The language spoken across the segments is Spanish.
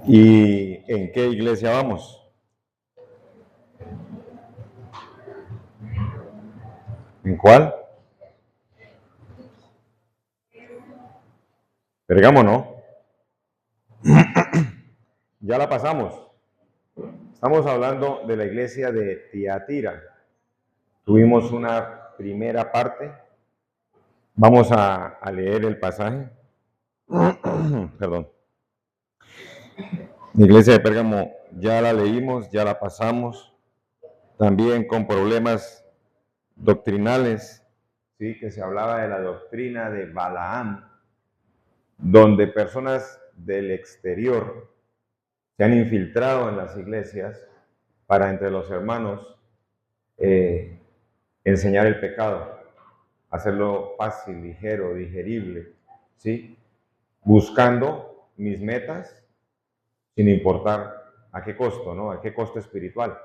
¿Y en qué iglesia vamos? ¿En cuál? Pérgamo, ¿no? Ya la pasamos. Estamos hablando de la iglesia de Tiatira. Tuvimos una primera parte. Vamos a leer el pasaje. Perdón. La iglesia de Pérgamo ya la leímos, ya la pasamos. También con problemas doctrinales, ¿sí? Que se hablaba de la doctrina de Balaam, donde personas del exterior se han infiltrado en las iglesias para entre los hermanos enseñar el pecado, hacerlo fácil, ligero, digerible, ¿sí? Buscando mis metas sin importar a qué costo, ¿no? A qué costo espiritual,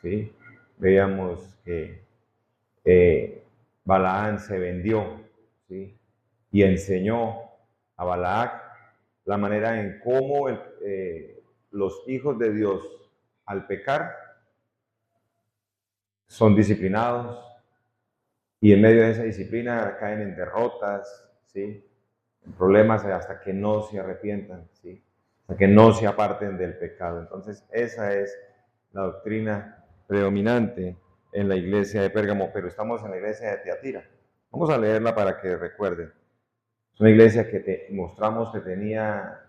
¿sí? Veíamos que Balaán se vendió, ¿sí? Y enseñó a Balac la manera en cómo los hijos de Dios al pecar son disciplinados y en medio de esa disciplina caen en derrotas, ¿sí? En problemas hasta que no se arrepientan, ¿sí? Hasta que no se aparten del pecado. Entonces esa es la doctrina predominante en la iglesia de Pérgamo, pero estamos en la iglesia de Tiatira. Vamos a leerla para que recuerden. Es una iglesia que mostramos que tenía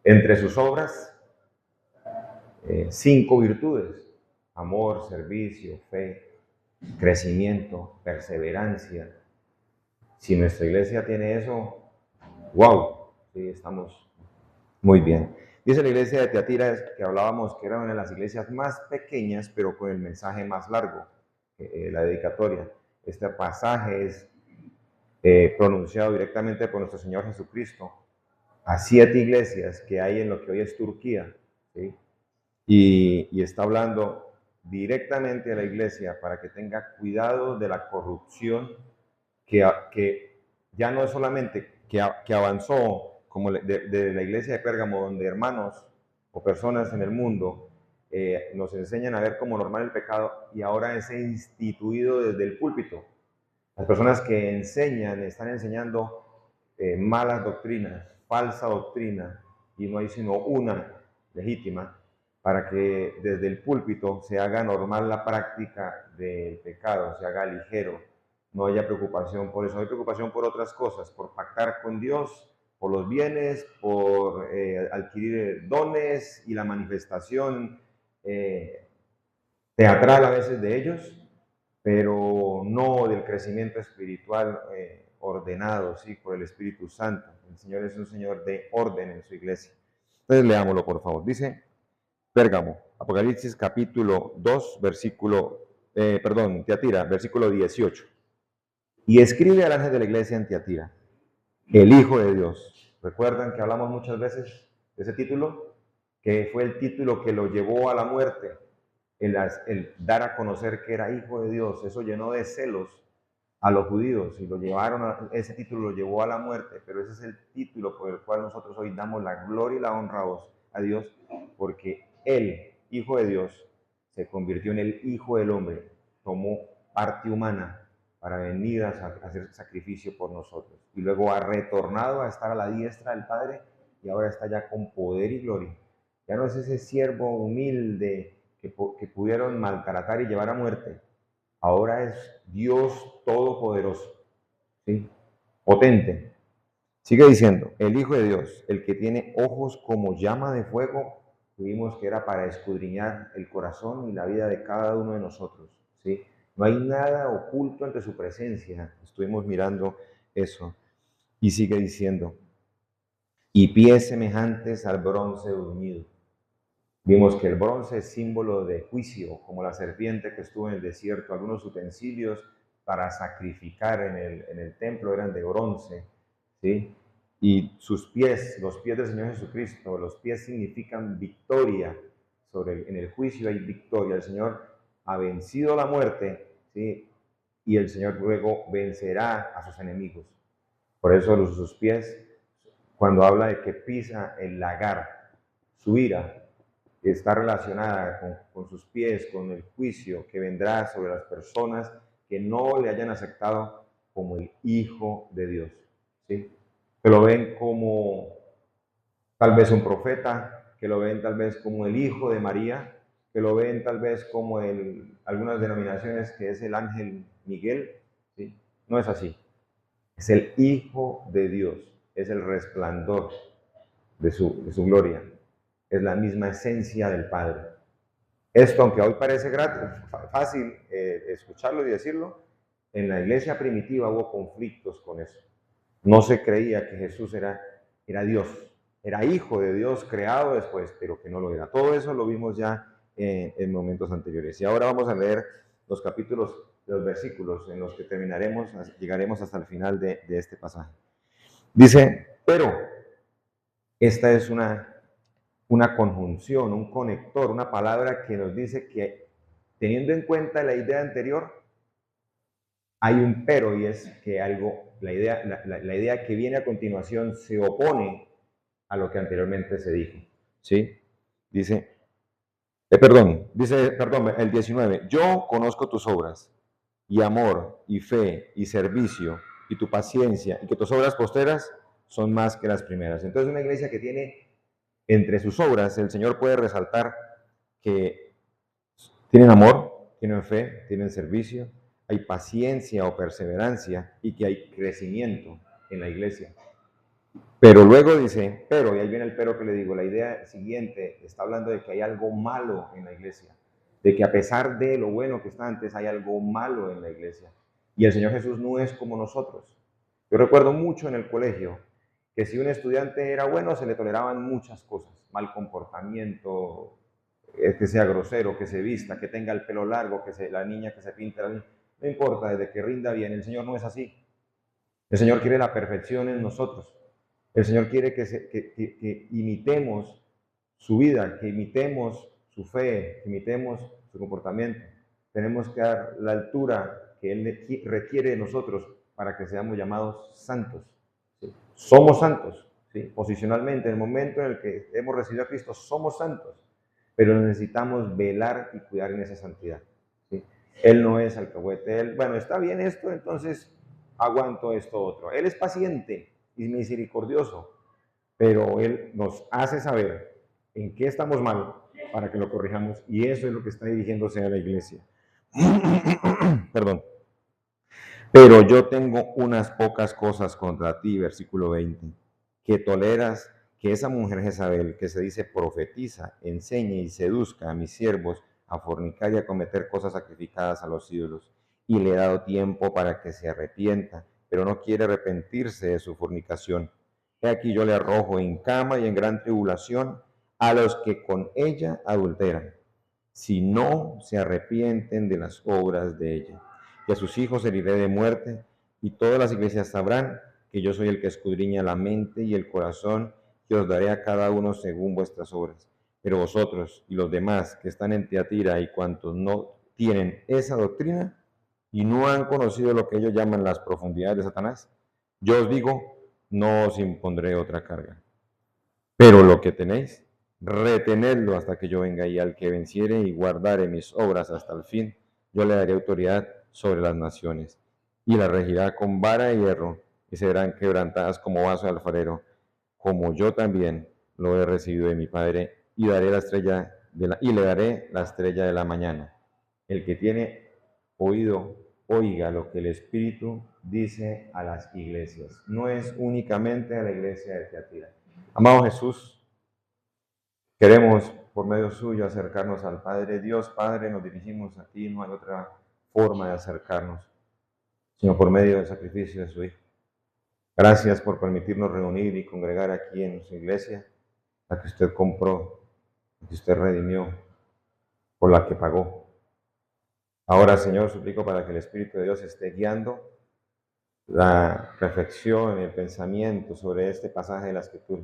entre sus obras 5 virtudes: amor, servicio, fe, crecimiento, perseverancia. Si nuestra iglesia tiene eso, wow, sí, estamos muy bien. Dice la iglesia de Tiatira, que hablábamos que era una de las iglesias más pequeñas, pero con el mensaje más largo, la dedicatoria. Este pasaje es pronunciado directamente por nuestro Señor Jesucristo a 7 iglesias que hay en lo que hoy es Turquía, ¿sí? Y está hablando directamente a la iglesia para que tenga cuidado de la corrupción que ya no es solamente que avanzó como de la iglesia de Pérgamo, donde hermanos o personas en el mundo nos enseñan a ver como normal el pecado y ahora es instituido desde el púlpito. Las personas que enseñan, están enseñando malas doctrinas, falsa doctrina, y no hay sino una legítima, para que desde el púlpito se haga normal la práctica del pecado, se haga ligero, no haya preocupación por eso, hay preocupación por otras cosas, por pactar con Dios, por los bienes, por adquirir dones y la manifestación teatral a veces de ellos, pero no del crecimiento espiritual ordenado, ¿sí? Por el Espíritu Santo. El Señor es un Señor de orden en su iglesia. Entonces leámoslo, por favor. Dice Pérgamo, Apocalipsis capítulo 2, Tiatira, versículo 18. Y escribe al ángel de la iglesia en Tiatira, el Hijo de Dios. ¿Recuerdan que hablamos muchas veces de ese título? Que fue el título que lo llevó a la muerte, el dar a conocer que era Hijo de Dios. Eso llenó de celos a los judíos y lo llevaron ese título lo llevó a la muerte, pero ese es el título por el cual nosotros hoy damos la gloria y la honra a Dios, porque Él, Hijo de Dios, se convirtió en el Hijo del Hombre, tomó parte humana para venir a hacer sacrificio por nosotros. Y luego ha retornado a estar a la diestra del Padre y ahora está ya con poder y gloria. Ya no es ese siervo humilde que pudieron maltratar y llevar a muerte. Ahora es Dios todopoderoso, ¿sí? Potente. Sigue diciendo, el Hijo de Dios, el que tiene ojos como llama de fuego, vimos que era para escudriñar el corazón y la vida de cada uno de nosotros, ¿sí? No hay nada oculto ante su presencia. Estuvimos mirando eso. Y sigue diciendo, y pies semejantes al bronce bruñido. Vimos que el bronce es símbolo de juicio, como la serpiente que estuvo en el desierto. Algunos utensilios para sacrificar en el templo eran de bronce, ¿sí? Y sus pies, los pies del Señor Jesucristo, los pies significan victoria. En el juicio hay victoria. El Señor ha vencido la muerte, ¿sí? Y el Señor luego vencerá a sus enemigos. Por eso sus pies cuando habla de que pisa el lagar, su ira está relacionada con sus pies, con el juicio que vendrá sobre las personas que no le hayan aceptado como el Hijo de Dios. ¿Sí? Que lo ven como tal vez un profeta, que lo ven tal vez como el hijo de María, que lo ven tal vez como algunas denominaciones que es el ángel Miguel. ¿Sí? No es así. Es el Hijo de Dios, es el resplandor de su gloria, es la misma esencia del Padre. Esto, aunque hoy parece fácil escucharlo y decirlo, en la iglesia primitiva hubo conflictos con eso. No se creía que Jesús era Dios, era hijo de Dios creado después, pero que no lo era. Todo eso lo vimos ya en momentos anteriores. Y ahora vamos a leer los capítulos, los versículos en los que llegaremos hasta el final de este pasaje. Dice, pero esta es una conjunción, un conector, una palabra que nos dice que teniendo en cuenta la idea anterior, hay un pero, y es que la idea que viene a continuación se opone a lo que anteriormente se dijo. ¿Sí? Dice, perdón, el 19, yo conozco tus obras, y amor, y fe, y servicio, y tu paciencia, y que tus obras posteras son más que las primeras. Entonces, una iglesia que tiene entre sus obras, el Señor puede resaltar que tienen amor, tienen fe, tienen servicio, hay paciencia o perseverancia y que hay crecimiento en la iglesia. Pero luego dice, pero, y ahí viene el pero que le digo, la idea siguiente está hablando de que hay algo malo en la iglesia, de que a pesar de lo bueno que está antes, hay algo malo en la iglesia. Y el Señor Jesús no es como nosotros. Yo recuerdo mucho en el colegio que si un estudiante era bueno, se le toleraban muchas cosas, mal comportamiento, que sea grosero, que se vista, que tenga el pelo largo, la niña que se pinta, no importa, desde que rinda bien. El Señor no es así. El Señor quiere la perfección en nosotros. El Señor quiere que imitemos su vida, que imitemos su fe, que imitemos su comportamiento. Tenemos que dar la altura que Él requiere de nosotros para que seamos llamados santos. ¿Sí? Somos santos, ¿sí? Posicionalmente, en el momento en el que hemos recibido a Cristo, somos santos, pero necesitamos velar y cuidar en esa santidad. ¿Sí? Él no es alcahuete. Él, bueno, está bien esto, entonces aguanto esto otro. Él es paciente y misericordioso, pero Él nos hace saber en qué estamos mal para que lo corrijamos, y eso es lo que está dirigiéndose a la iglesia. Perdón. Pero yo tengo unas pocas cosas contra ti, versículo 20, que toleras que esa mujer Jezabel, que se dice profetiza, enseñe y seduzca a mis siervos a fornicar y a cometer cosas sacrificadas a los ídolos, y le he dado tiempo para que se arrepienta, pero no quiere arrepentirse de su fornicación. He aquí yo le arrojo en cama y en gran tribulación a los que con ella adulteran, si no se arrepienten de las obras de ella. Y a sus hijos heriré de muerte, y todas las iglesias sabrán que yo soy el que escudriña la mente y el corazón, que os daré a cada uno según vuestras obras. Pero vosotros y los demás que están en Tiatira y cuantos no tienen esa doctrina y no han conocido lo que ellos llaman las profundidades de Satanás, yo os digo, no os impondré otra carga. Pero lo que tenéis, retenedlo hasta que yo venga, y al que venciere y guardare mis obras hasta el fin, yo le daré autoridad sobre las naciones, y las regirá con vara de hierro, y serán quebrantadas como vaso de alfarero, como yo también lo he recibido de mi Padre, y le daré la estrella de la mañana. El que tiene oído, oiga lo que el Espíritu dice a las iglesias. No es únicamente a la iglesia de Tiatira. Amado Jesús, queremos por medio suyo acercarnos al Padre. Dios Padre, nos dirigimos a ti, no hay otra forma de acercarnos, sino por medio del sacrificio de su Hijo. Gracias por permitirnos reunir y congregar aquí en su iglesia, la que usted compró, la que usted redimió, por la que pagó. Ahora, Señor, suplico para que el Espíritu de Dios esté guiando la reflexión y el pensamiento sobre este pasaje de la Escritura.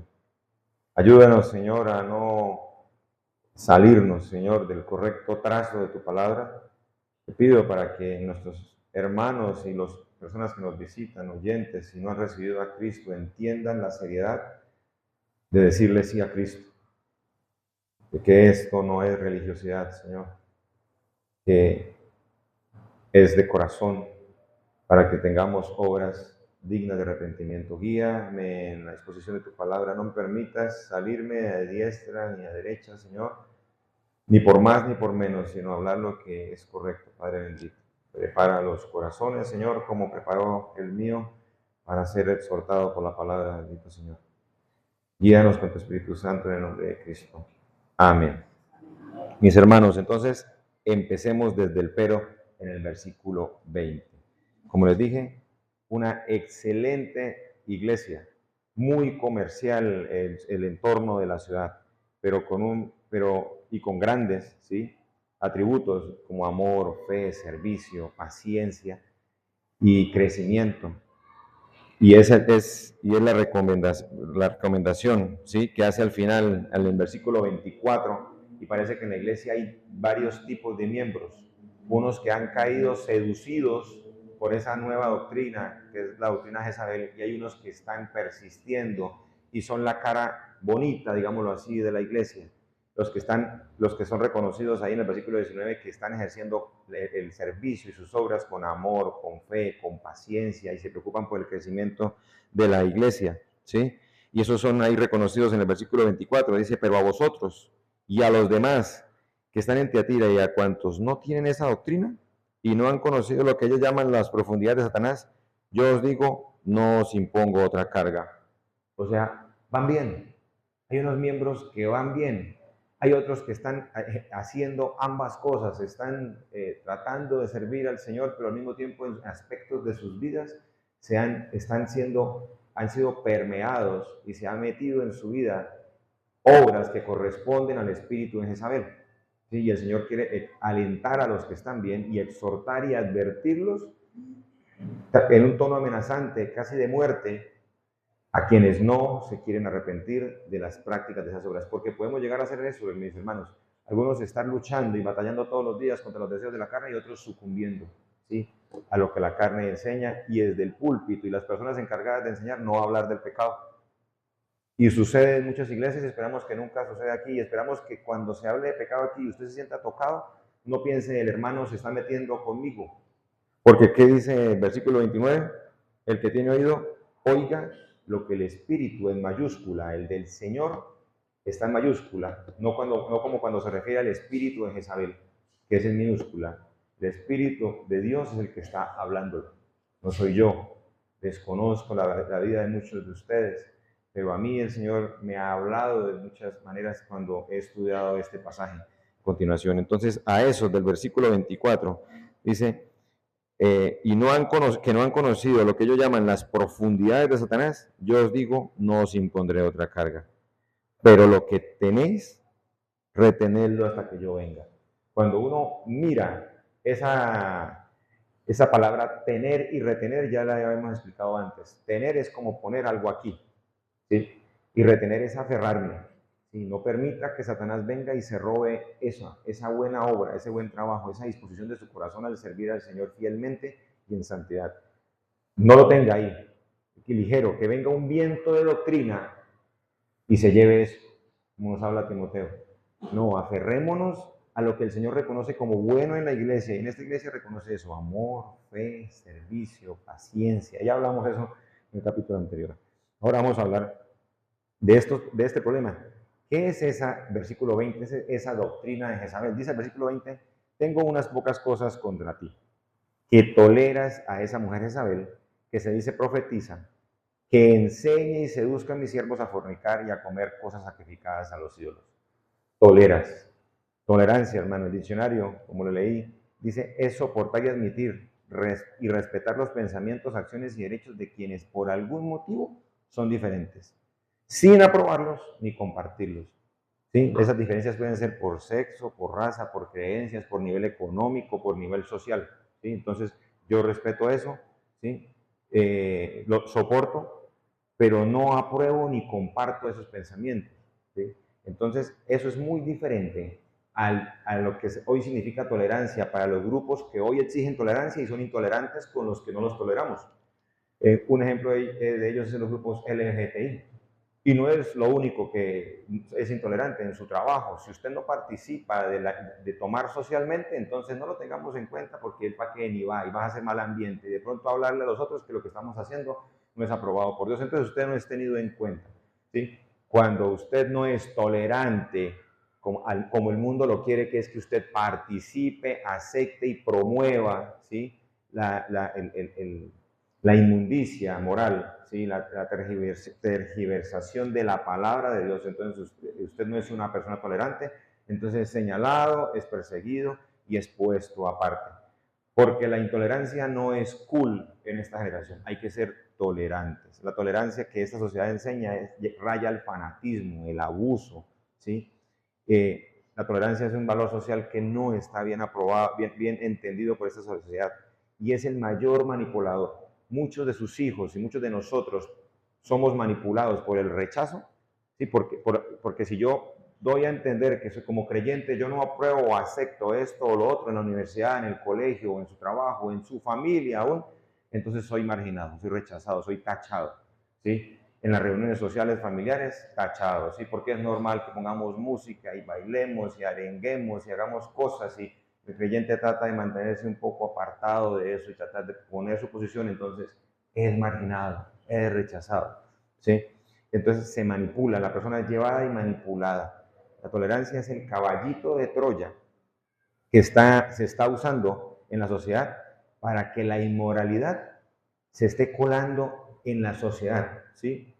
Ayúdanos, Señor, a no salirnos, Señor, del correcto trazo de tu palabra. Te pido para que nuestros hermanos y las personas que nos visitan, oyentes, si no han recibido a Cristo, entiendan la seriedad de decirle sí a Cristo, de que esto no es religiosidad, Señor, que es de corazón, para que tengamos obras dignas de arrepentimiento. Guíame en la exposición de tu palabra, no me permitas salirme de diestra ni a derecha, Señor, ni por más ni por menos, sino hablar lo que es correcto, Padre bendito. Prepara los corazones, Señor, como preparó el mío, para ser exhortado por la palabra, bendito Señor. Guíanos con tu Espíritu Santo en el nombre de Cristo. Amén. Mis hermanos, entonces empecemos desde el pero en el versículo 20. Como les dije, una excelente iglesia, muy comercial el entorno de la ciudad, pero con grandes, ¿sí?, atributos como amor, fe, servicio, paciencia y crecimiento. Y esa es la recomendación, ¿sí?, que hace al final, en el versículo 24, y parece que en la iglesia hay varios tipos de miembros, unos que han caído seducidos por esa nueva doctrina, que es la doctrina Jezabel, y hay unos que están persistiendo y son la cara bonita, digámoslo así, de la iglesia. Los que son reconocidos ahí en el versículo 19, que están ejerciendo el servicio y sus obras con amor, con fe, con paciencia, y se preocupan por el crecimiento de la iglesia, ¿sí? Y esos son ahí reconocidos en el versículo 24, dice, pero a vosotros y a los demás que están en Tiatira y a cuantos no tienen esa doctrina y no han conocido lo que ellos llaman las profundidades de Satanás, yo os digo, no os impongo otra carga. O sea, van bien. Hay unos miembros que van bien. Hay otros que están haciendo ambas cosas, están tratando de servir al Señor, pero al mismo tiempo en aspectos de sus vidas han sido permeados y se han metido en su vida obras que corresponden al espíritu de Jezabel. ¿Sí? Y el Señor quiere alentar a los que están bien y exhortar y advertirlos en un tono amenazante, casi de muerte, a quienes no se quieren arrepentir de las prácticas de esas obras, porque podemos llegar a hacer eso, mis hermanos. Algunos están luchando y batallando todos los días contra los deseos de la carne y otros sucumbiendo, ¿sí?, a lo que la carne enseña, y desde el púlpito y las personas encargadas de enseñar no hablar del pecado. Y sucede en muchas iglesias, esperamos que nunca suceda aquí, y esperamos que cuando se hable de pecado aquí y usted se sienta tocado, no piense el hermano se está metiendo conmigo. Porque ¿qué dice el versículo 29? El que tiene oído, oiga lo que el Espíritu en mayúscula, el del Señor, está en mayúscula, no como cuando se refiere al Espíritu de Jezabel, que es en minúscula. El Espíritu de Dios es el que está hablando, no soy yo. Desconozco la vida de muchos de ustedes, pero a mí el Señor me ha hablado de muchas maneras cuando he estudiado este pasaje a continuación. Entonces, a eso del versículo 24, dice, que no han conocido lo que ellos llaman las profundidades de Satanás, yo os digo, no os impondré otra carga. Pero lo que tenéis, retenedlo hasta que yo venga. Cuando uno mira esa palabra tener y retener, ya la habíamos explicado antes. Tener es como poner algo aquí, ¿sí? Y retener es aferrarme. ¿Sí? No permita que Satanás venga y se robe esa buena obra, ese buen trabajo, esa disposición de su corazón al servir al Señor fielmente y en santidad. No lo tenga ahí, que ligero, que venga un viento de doctrina y se lleve eso, como nos habla Timoteo. No, aferrémonos a lo que el Señor reconoce como bueno en la iglesia, y en esta iglesia reconoce eso: amor, fe, servicio, paciencia. Ya hablamos de eso en el capítulo anterior. Ahora vamos a hablar de este problema. ¿Qué es versículo 20, esa doctrina de Jezabel? Dice el versículo 20, tengo unas pocas cosas contra ti, que toleras a esa mujer Jezabel, que se dice profetiza, que enseñe y seduzca a mis siervos a fornicar y a comer cosas sacrificadas a los ídolos. Toleras. Tolerancia, hermano, el diccionario, como lo leí, dice, es soportar y admitir y respetar los pensamientos, acciones y derechos de quienes por algún motivo son diferentes, sin aprobarlos ni compartirlos. ¿Sí? Esas diferencias pueden ser por sexo, por raza, por creencias, por nivel económico, por nivel social. ¿Sí? Entonces, yo respeto eso, ¿sí? Lo soporto, pero no apruebo ni comparto esos pensamientos. ¿Sí? Entonces, eso es muy diferente a lo que hoy significa tolerancia para los grupos que hoy exigen tolerancia y son intolerantes con los que no los toleramos. Un ejemplo de ellos es los grupos LGBTI. Y no es lo único que es intolerante en su trabajo. Si usted no participa de tomar socialmente, entonces no lo tengamos en cuenta porque él para qué ni va y vas a hacer mal ambiente. Y de pronto hablarle a los otros que lo que estamos haciendo no es aprobado por Dios. Entonces usted no es tenido en cuenta. ¿Sí? Cuando usted no es tolerante como el mundo lo quiere, que es que usted participe, acepte y promueva, ¿sí? La inmundicia moral, ¿sí? La tergiversación de la palabra de Dios. Entonces usted no es una persona tolerante, entonces es señalado, es perseguido y es puesto aparte. Porque la intolerancia no es cool en esta generación, hay que ser tolerantes. La tolerancia que esta sociedad enseña raya el fanatismo, el abuso, ¿sí? La tolerancia es un valor social que no está bien aprobado, bien entendido por esta sociedad y es el mayor manipulador. Muchos de sus hijos y muchos de nosotros somos manipulados por el rechazo, ¿sí? Porque si yo doy a entender que soy, como creyente yo no apruebo o acepto esto o lo otro en la universidad, en el colegio, o en su trabajo, en su familia aún, entonces soy marginado, soy rechazado, soy tachado, ¿sí? En las reuniones sociales familiares, tachado, ¿sí? Porque es normal que pongamos música y bailemos y arenguemos y hagamos cosas y el creyente trata de mantenerse un poco apartado de eso y tratar de poner su posición, entonces es marginado, es rechazado, ¿sí? Entonces se manipula, la persona es llevada y manipulada. La tolerancia es el caballito de Troya que se está usando en la sociedad para que la inmoralidad se esté colando en la sociedad, ¿sí?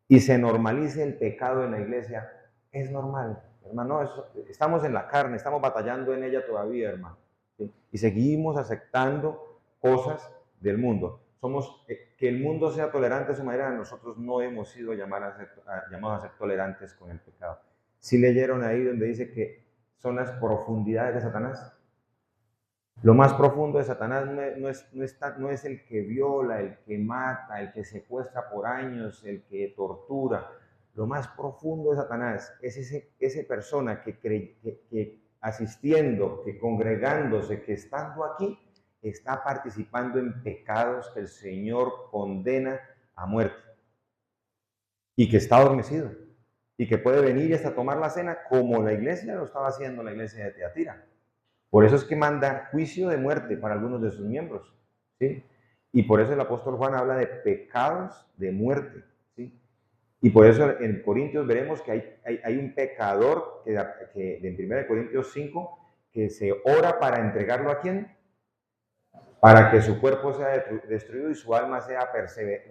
Y se normalice el pecado en la iglesia. Es normal, hermano, estamos en la carne, estamos batallando en ella todavía, hermano, ¿sí? Y seguimos aceptando cosas del mundo. Que el mundo sea tolerante a su manera, nosotros no hemos sido llamados a ser tolerantes con el pecado. Si leyeron ahí donde dice que son las profundidades de Satanás. Lo más profundo de Satanás no es el que viola, el que mata, el que secuestra por años, el que tortura. Lo más profundo de Satanás es esa persona que asistiendo, que congregándose, que estando aquí, está participando en pecados que el Señor condena a muerte y que está adormecido y que puede venir hasta tomar la cena como la iglesia lo estaba haciendo, la iglesia de Teatira. Por eso es que manda juicio de muerte para algunos de sus miembros, ¿sí? Y por eso el apóstol Juan habla de pecados de muerte, ¿sí? Y por eso en Corintios veremos que hay un pecador que en 1 Corintios 5 que se ora para entregarlo a quién, para que su cuerpo sea destruido y su alma sea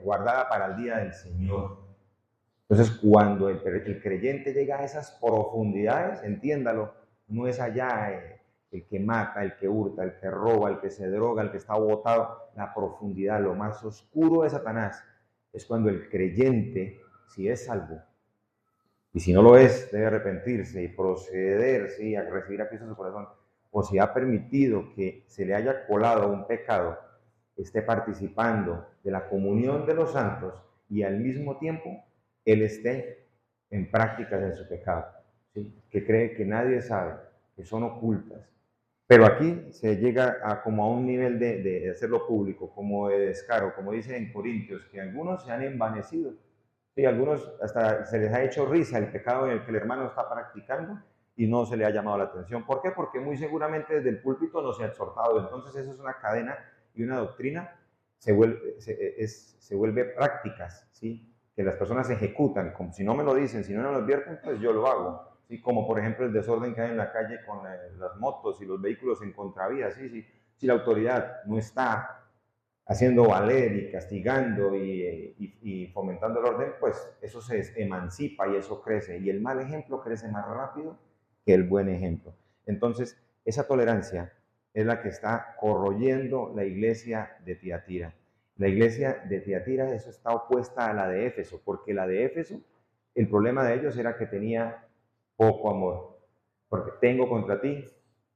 guardada para el día del Señor. Entonces, cuando el creyente llega a esas profundidades, entiéndalo, no es allá el que mata, el que hurta, el que roba, el que se droga, el que está botado. La profundidad, lo más oscuro de Satanás, es cuando el creyente, si es salvo, y si no lo es, debe arrepentirse y proceder, ¿sí?, a recibir a Cristo en su corazón, o si ha permitido que se le haya colado un pecado, esté participando de la comunión de los santos y al mismo tiempo él esté en prácticas de su pecado, ¿sí?, que cree que nadie sabe, que son ocultas. Pero aquí se llega como a un nivel de hacerlo público, como de descaro, como dice en Corintios, que algunos se han envanecido. Sí, algunos hasta se les ha hecho risa el pecado en el que el hermano está practicando y no se le ha llamado la atención. ¿Por qué? Porque muy seguramente desde el púlpito no se ha exhortado. Entonces eso es una cadena y una doctrina se vuelve prácticas, ¿sí?, que las personas ejecutan. Como si no me lo dicen, si no me lo advierten, pues yo lo hago. ¿Sí? Como por ejemplo el desorden que hay en la calle con las motos y los vehículos en contravía. ¿Sí? Si la autoridad no está haciendo valer y castigando y fomentando el orden, pues eso se emancipa y eso crece. Y el mal ejemplo crece más rápido que el buen ejemplo. Entonces, esa tolerancia es la que está corroyendo la iglesia de Tiatira. La iglesia de Tiatira, eso está opuesta a la de Éfeso, porque la de Éfeso, el problema de ellos era que tenía poco amor. Porque tengo contra ti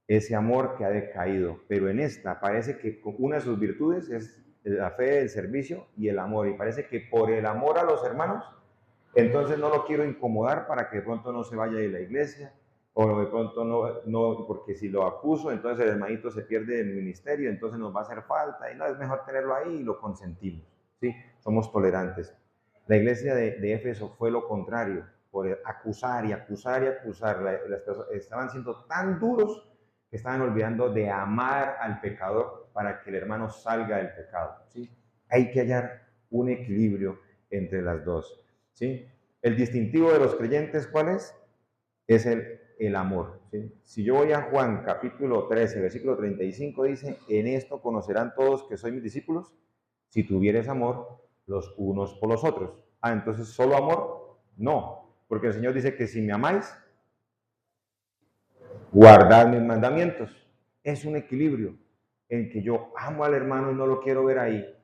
ese amor que ha decaído. Pero en esta parece que una de sus virtudes es la fe, el servicio y el amor. Y parece que por el amor a los hermanos, entonces no lo quiero incomodar para que de pronto no se vaya de la iglesia, o de pronto no, porque si lo acuso, entonces el hermanito se pierde del ministerio, entonces nos va a hacer falta, y no, es mejor tenerlo ahí y lo consentimos, ¿sí? Somos tolerantes. La iglesia de Éfeso fue lo contrario, por acusar y acusar y acusar. Las personas estaban siendo tan duros que estaban olvidando de amar al pecador para que el hermano salga del pecado. ¿Sí? Hay que hallar un equilibrio entre las dos. ¿Sí? El distintivo de los creyentes, ¿cuál es? Es el amor. ¿Sí? Si yo voy a Juan capítulo 13, versículo 35, dice, en esto conocerán todos que soy mis discípulos, si tuvieres amor los unos por los otros. Ah, entonces, ¿solo amor? No, porque el Señor dice que si me amáis, guardad mis mandamientos. Es un equilibrio en que yo amo al hermano y no lo quiero ver ahí,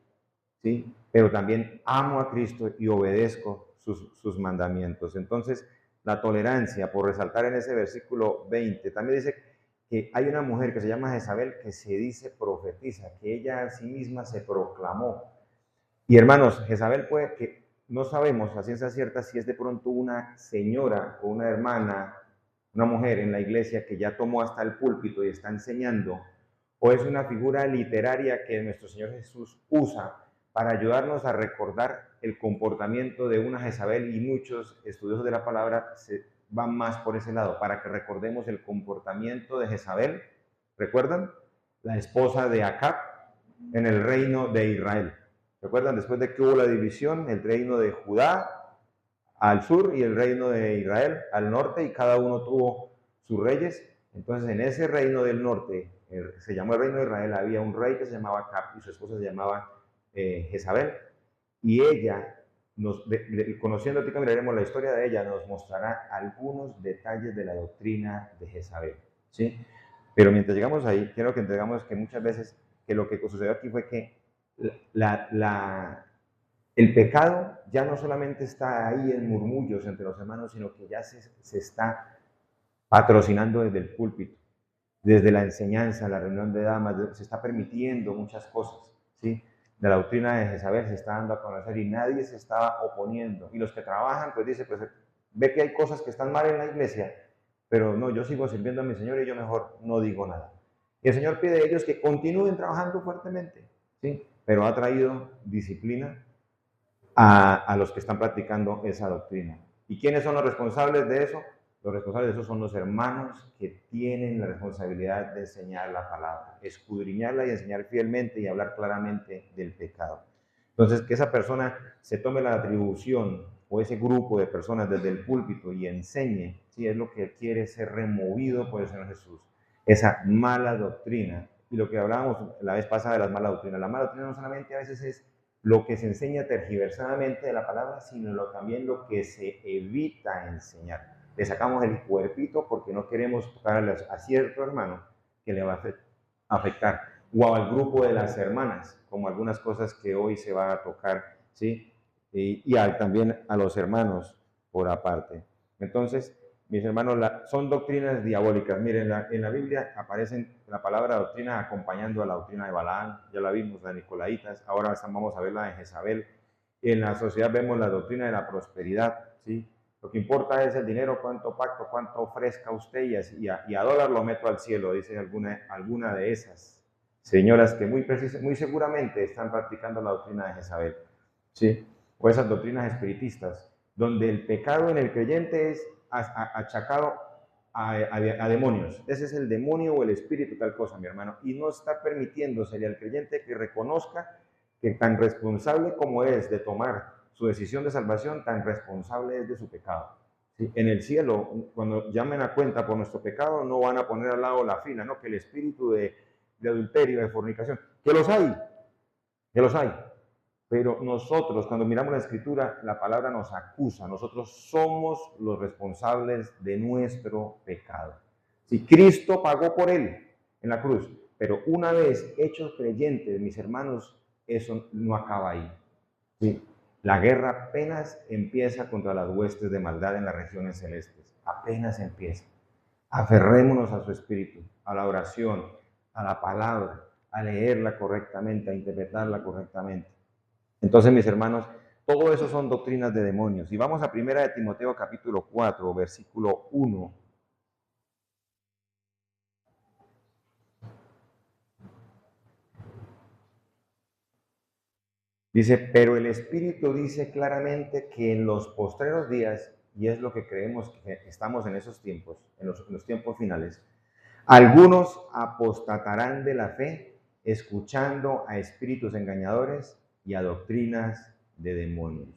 ¿sí? Pero también amo a Cristo y obedezco sus mandamientos. Entonces, la tolerancia, por resaltar en ese versículo 20, también dice que hay una mujer que se llama Jezabel que se dice profetiza, que ella a sí misma se proclamó. Y hermanos, Jezabel puede que no sabemos a ciencia cierta si es de pronto una señora o una hermana, una mujer en la iglesia que ya tomó hasta el púlpito y está enseñando, o es una figura literaria que nuestro Señor Jesús usa para ayudarnos a recordar el comportamiento de una Jezabel, y muchos estudiosos de la palabra se van más por ese lado, para que recordemos el comportamiento de Jezabel. ¿Recuerdan? La esposa de Acab en el reino de Israel. ¿Recuerdan? Después de que hubo la división, el reino de Judá al sur y el reino de Israel al norte, y cada uno tuvo sus reyes. Entonces, en ese reino del norte, se llamó el reino de Israel, había un rey que se llamaba Acab y su esposa se llamaba Jezabel. Y ella, conociendo a ti, miraremos la historia de ella, nos mostrará algunos detalles de la doctrina de Jezabel. ¿Sí? Pero mientras llegamos ahí, quiero que entendamos que muchas veces que lo que sucedió aquí fue que el pecado ya no solamente está ahí en murmullos entre los hermanos, sino que ya se está patrocinando desde el púlpito, desde la enseñanza, la reunión de damas, se está permitiendo muchas cosas, ¿sí? De la doctrina de Jezabel se está dando a conocer y nadie se está oponiendo. Y los que trabajan, pues dice, pues ve que hay cosas que están mal en la iglesia, pero no, yo sigo sirviendo a mi Señor y yo mejor no digo nada. Y el Señor pide a ellos que continúen trabajando fuertemente, ¿sí? Pero ha traído disciplina a los que están practicando esa doctrina. ¿Y quiénes son los responsables de eso? Los responsables de eso son los hermanos que tienen la responsabilidad de enseñar la palabra, escudriñarla y enseñar fielmente y hablar claramente del pecado. Entonces, que esa persona se tome la atribución o ese grupo de personas desde el púlpito y enseñe, si es lo que quiere ser removido por el Señor Jesús, esa mala doctrina. Y lo que hablábamos la vez pasada de las malas doctrinas, la mala doctrina no solamente a veces es lo que se enseña tergiversadamente de la palabra, sino también lo que se evita enseñar. Le sacamos el cuerpito porque no queremos tocar a cierto hermano que le va a afectar, o al grupo de las hermanas, como algunas cosas que hoy se va a tocar, ¿sí? También a los hermanos por aparte. Entonces, mis hermanos, son doctrinas diabólicas. Miren, en la Biblia aparecen la palabra doctrina acompañando a la doctrina de Balaam, ya la vimos, la de Nicolaitas, ahora vamos a ver la de Jezabel. En la sociedad vemos la doctrina de la prosperidad, ¿sí? Lo que importa es el dinero, cuánto pacto, cuánto ofrezca usted, y a dólar lo meto al cielo, dice alguna de esas señoras que muy seguramente están practicando la doctrina de Jezabel, ¿sí? O esas doctrinas espiritistas, donde el pecado en el creyente es achacado a demonios. Ese es el demonio o el espíritu, tal cosa, mi hermano. Y no está permitiéndosele al creyente que reconozca que tan responsable como es de tomar su decisión de salvación, tan responsable es de su pecado. ¿Sí? En el cielo, cuando llamen a cuenta por nuestro pecado, no van a poner al lado la fila, ¿no? Que el espíritu de adulterio, de fornicación, que los hay, que los hay. Pero nosotros, cuando miramos la Escritura, la palabra nos acusa. Nosotros somos los responsables de nuestro pecado. Si Cristo pagó por él en la cruz, pero una vez hechos creyentes, mis hermanos, eso no acaba ahí. ¿Sí? La guerra apenas empieza contra las huestes de maldad en las regiones celestes. Apenas empieza. Aferrémonos a su espíritu, a la oración, a la palabra, a leerla correctamente, a interpretarla correctamente. Entonces, mis hermanos, todo eso son doctrinas de demonios. Y vamos a 1 de Timoteo capítulo 4, versículo 1. Dice, pero el Espíritu dice claramente que en los postreros días, y es lo que creemos que estamos en esos tiempos, en los tiempos finales, algunos apostatarán de la fe, escuchando a espíritus engañadores y a doctrinas de demonios.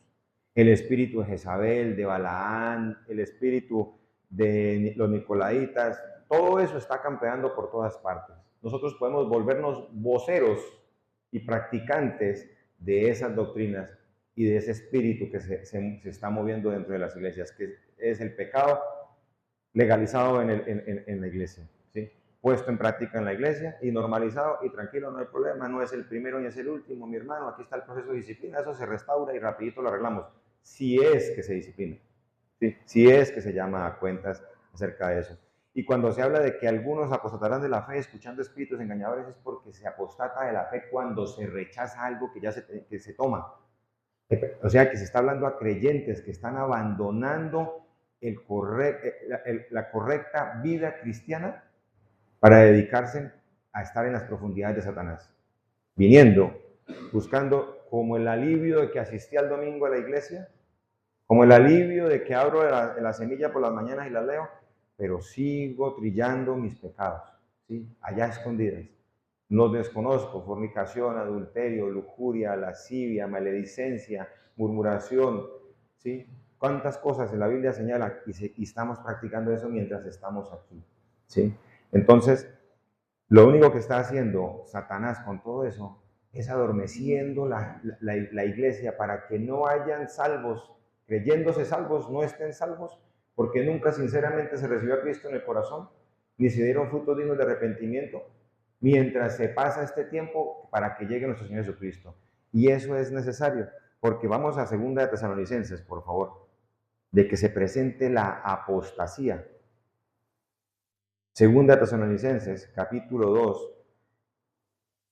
El espíritu de Jezabel, de Balaán, el espíritu de los nicolaitas, todo eso está campeando por todas partes. Nosotros podemos volvernos voceros y practicantes de esas doctrinas y de ese espíritu que se está moviendo dentro de las iglesias, que es el pecado legalizado en la iglesia, ¿sí? Puesto en práctica en la iglesia y normalizado y tranquilo, no hay problema, no es el primero ni es el último, mi hermano, aquí está el proceso de disciplina, eso se restaura y rapidito lo arreglamos, si es que se disciplina, ¿sí? Si es que se llama a cuentas acerca de eso. Y cuando se habla de que algunos apostatarán de la fe escuchando espíritus engañadores, es porque se apostata de la fe cuando se rechaza algo que ya se toma. O sea, que se está hablando a creyentes que están abandonando la correcta vida cristiana para dedicarse a estar en las profundidades de Satanás. Viniendo, buscando como el alivio de que asistí al domingo a la iglesia, como el alivio de que abro la semilla por las mañanas y la leo, pero sigo trillando mis pecados, ¿sí? Allá escondidas. Los desconozco: fornicación, adulterio, lujuria, lascivia, maledicencia, murmuración, ¿sí? Cuántas cosas en la Biblia señala y estamos practicando eso mientras estamos aquí, ¿sí? Entonces, lo único que está haciendo Satanás con todo eso es adormeciendo la iglesia para que no hayan salvos, creyéndose salvos, no estén salvos, porque nunca sinceramente se recibió a Cristo en el corazón, ni se dieron frutos dignos de arrepentimiento, mientras se pasa este tiempo para que llegue nuestro Señor Jesucristo. Y eso es necesario, porque vamos a 2 de Tesalonicenses, por favor, de que se presente la apostasía. 2 de Tesalonicenses, capítulo 2,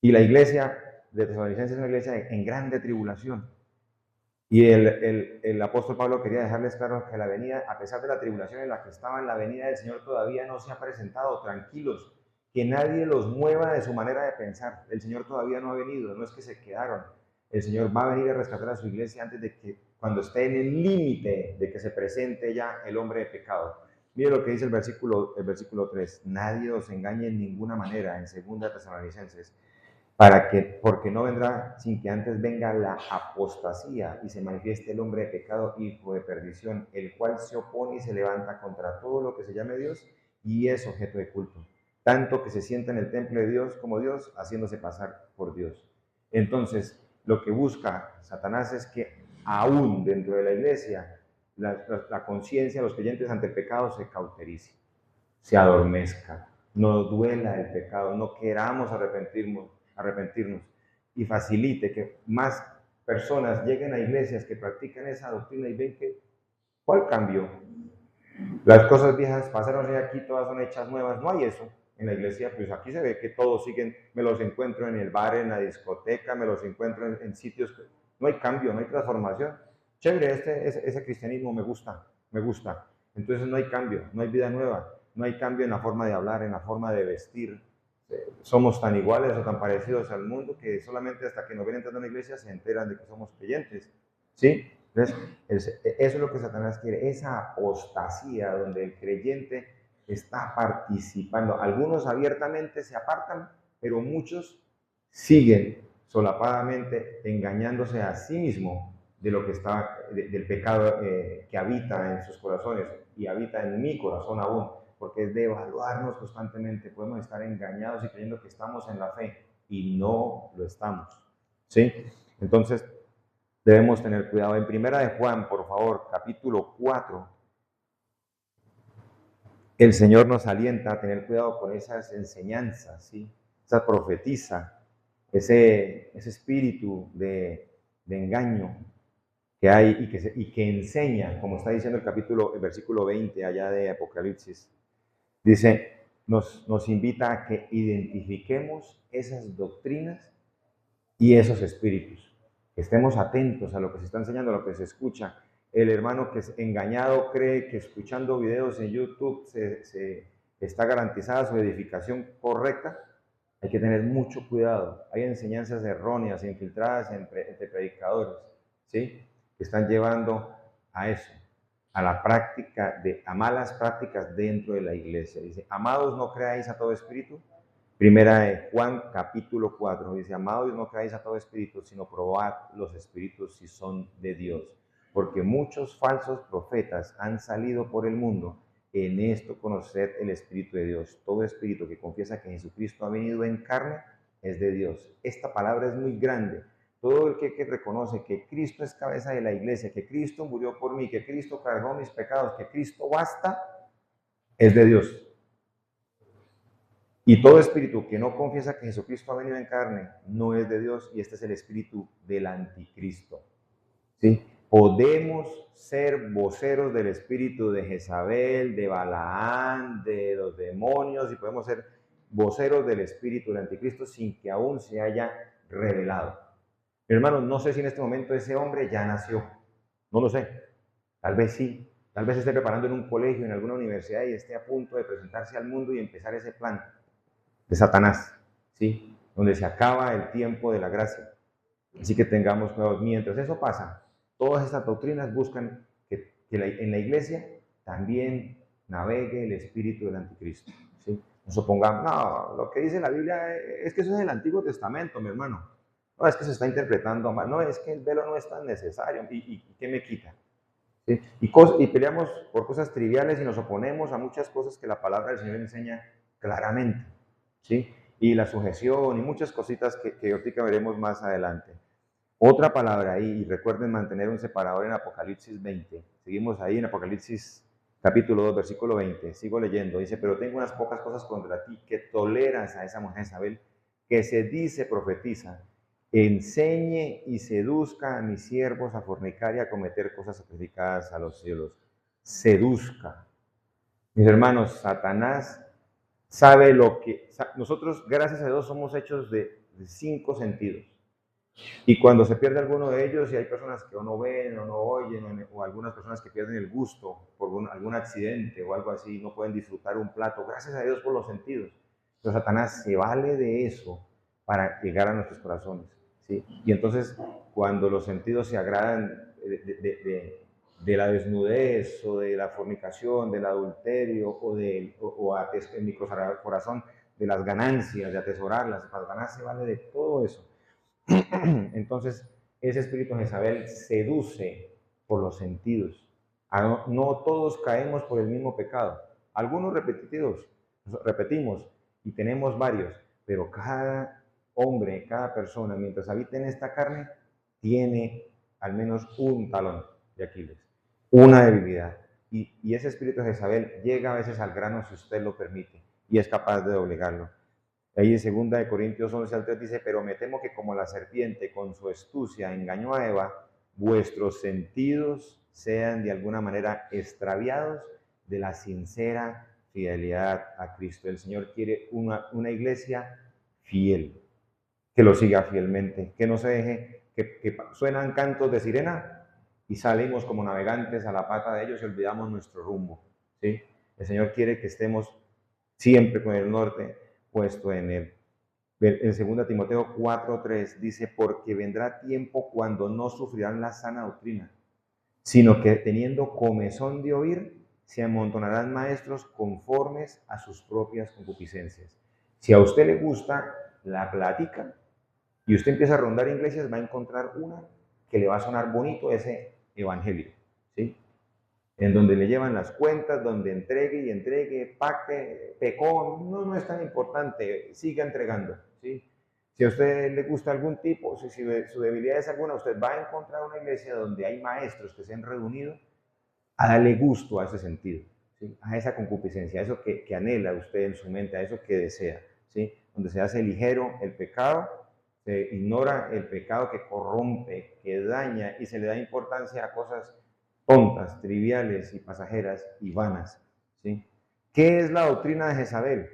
y la iglesia de Tesalonicenses es una iglesia en grande tribulación. Y el apóstol Pablo quería dejarles claro que la venida, a pesar de la tribulación en la que estaban, la venida del Señor todavía no se ha presentado. Tranquilos, que nadie los mueva de su manera de pensar. El Señor todavía no ha venido, no es que se quedaron. El Señor va a venir a rescatar a su iglesia antes de que, cuando esté en el límite de que se presente ya el hombre de pecado. Mire lo que dice el versículo 3. Nadie os engañe en ninguna manera, en 2 Tesalonicenses, porque no vendrá sin que antes venga la apostasía y se manifieste el hombre de pecado, hijo de perdición, el cual se opone y se levanta contra todo lo que se llame Dios y es objeto de culto, tanto que se sienta en el templo de Dios como Dios, haciéndose pasar por Dios. Entonces, lo que busca Satanás es que aún dentro de la iglesia la conciencia de los creyentes ante el pecado se cauterice, se adormezca, nos duela el pecado, no queramos arrepentirnos y facilite que más personas lleguen a iglesias que practican esa doctrina y ven que, ¿cuál cambio? Las cosas viejas pasaron y aquí todas son hechas nuevas. No hay eso en la iglesia, pues aquí se ve que todos siguen, me los encuentro en el bar, en la discoteca, me los encuentro en sitios, no hay cambio, no hay transformación. Chévere, ese cristianismo me gusta, me gusta. Entonces no hay cambio, no hay vida nueva, no hay cambio en la forma de hablar, en la forma de vestir. Somos tan iguales o tan parecidos al mundo que solamente hasta que nos ven entrando en la iglesia se enteran de que somos creyentes, ¿sí? Entonces, eso es lo que Satanás quiere, esa apostasía donde el creyente está participando. Algunos abiertamente se apartan, pero muchos siguen solapadamente engañándose a sí mismo de lo que está, del pecado que habita en sus corazones y habita en mi corazón aún, porque es de evaluarnos constantemente. Podemos estar engañados y creyendo que estamos en la fe y no lo estamos, ¿sí? Entonces, debemos tener cuidado. En Primera de Juan, por favor, capítulo 4, el Señor nos alienta a tener cuidado con esas enseñanzas, ¿sí? Esa profetiza, ese espíritu de engaño que hay y que enseña, como está diciendo el versículo 20 allá de Apocalipsis. Dice, nos invita a que identifiquemos esas doctrinas y esos espíritus. Que estemos atentos a lo que se está enseñando, a lo que se escucha. El hermano que es engañado cree que escuchando videos en YouTube se está garantizada su edificación correcta, Hay que tener mucho cuidado. Hay enseñanzas erróneas, infiltradas entre predicadores, ¿sí? Que están llevando a eso, a la práctica, a malas prácticas dentro de la iglesia. Dice, amados, no creáis a todo espíritu. Primera de Juan, capítulo 4, dice, amados, no creáis a todo espíritu, sino probad los espíritus si son de Dios. Porque muchos falsos profetas han salido por el mundo. En esto conoced el Espíritu de Dios. Todo espíritu que confiesa que Jesucristo ha venido en carne es de Dios. Esta palabra es muy grande. Todo el que reconoce que Cristo es cabeza de la iglesia, que Cristo murió por mí, que Cristo cargó mis pecados, que Cristo basta, es de Dios. Y todo espíritu que no confiesa que Jesucristo ha venido en carne no es de Dios, y este es el espíritu del anticristo. ¿Sí? Podemos ser voceros del espíritu de Jezabel, de Balaán, de los demonios, y podemos ser voceros del espíritu del anticristo sin que aún se haya revelado. Hermanos, no sé si en este momento ese hombre ya nació, no lo sé, tal vez sí, tal vez esté preparando en un colegio, en alguna universidad y esté a punto de presentarse al mundo y empezar ese plan de Satanás, ¿sí? Donde se acaba el tiempo de la gracia. Así que tengamos cuidado. Mientras eso pasa, todas estas doctrinas buscan que en la iglesia también navegue el espíritu del anticristo, ¿sí? No supongamos, no, lo que dice la Biblia es que eso es el Antiguo Testamento, mi hermano. No, es que se está interpretando mal. No, es que el velo no es tan necesario. ¿Y qué me quita? ¿Sí? Y peleamos por cosas triviales y nos oponemos a muchas cosas que la palabra del Señor enseña claramente, ¿sí? Y la sujeción y muchas cositas que ahorita veremos más adelante. Otra palabra ahí, y recuerden mantener un separador en Apocalipsis 20. Seguimos ahí en Apocalipsis capítulo 2, versículo 20. Sigo leyendo. Dice, pero tengo unas pocas cosas contra ti, que toleras a esa mujer Isabel, que se dice profetiza, enseñe y seduzca a mis siervos a fornicar y a cometer cosas sacrificadas a los cielos. Seduzca. Mis hermanos, Satanás sabe lo que... Nosotros, gracias a Dios, somos hechos de 5 sentidos. Y cuando se pierde alguno de ellos, y hay personas que o no ven o no oyen, o algunas personas que pierden el gusto por algún accidente o algo así, no pueden disfrutar un plato, gracias a Dios por los sentidos. Pero Satanás se vale de eso para llegar a nuestros corazones, ¿sí? Y entonces, cuando los sentidos se agradan de la desnudez o de la fornicación, del adulterio o en mi corazón de las ganancias, de atesorarlas, Satanás se vale de todo eso. Entonces, ese espíritu de Jezabel seduce por los sentidos. No todos caemos por el mismo pecado. Algunos repetimos y tenemos varios, pero cada hombre, cada persona, mientras habita en esta carne, tiene al menos un talón de Aquiles, una debilidad. Y ese espíritu de Jezabel llega a veces al grano si usted lo permite y es capaz de doblegarlo. Ahí en 2 Corintios 11 al 3 dice, pero me temo que como la serpiente con su astucia engañó a Eva, vuestros sentidos sean de alguna manera extraviados de la sincera fidelidad a Cristo. El Señor quiere una iglesia fiel, que lo siga fielmente, que no se deje, que suenan cantos de sirena y salimos como navegantes a la pata de ellos y olvidamos nuestro rumbo, ¿sí? El Señor quiere que estemos siempre con el norte puesto en él. En 2 Timoteo 4:3 dice, porque vendrá tiempo cuando no sufrirán la sana doctrina, sino que teniendo comezón de oír, se amontonarán maestros conformes a sus propias concupiscencias. Si a usted le gusta la plática y usted empieza a rondar iglesias, va a encontrar una que le va a sonar bonito ese evangelio, ¿sí? En donde le llevan las cuentas, donde entregue, pacte, pecó, no es tan importante, siga entregando, ¿sí? Si a usted le gusta algún tipo, si su debilidad es alguna, usted va a encontrar una iglesia donde hay maestros que se han reunido a darle gusto a ese sentido, ¿sí? A esa concupiscencia, a eso que anhela usted en su mente, a eso que desea, ¿sí? Donde se hace ligero el pecado, se ignora el pecado que corrompe, que daña y se le da importancia a cosas tontas, triviales y pasajeras y vanas, ¿sí? ¿Qué es la doctrina de Jezabel?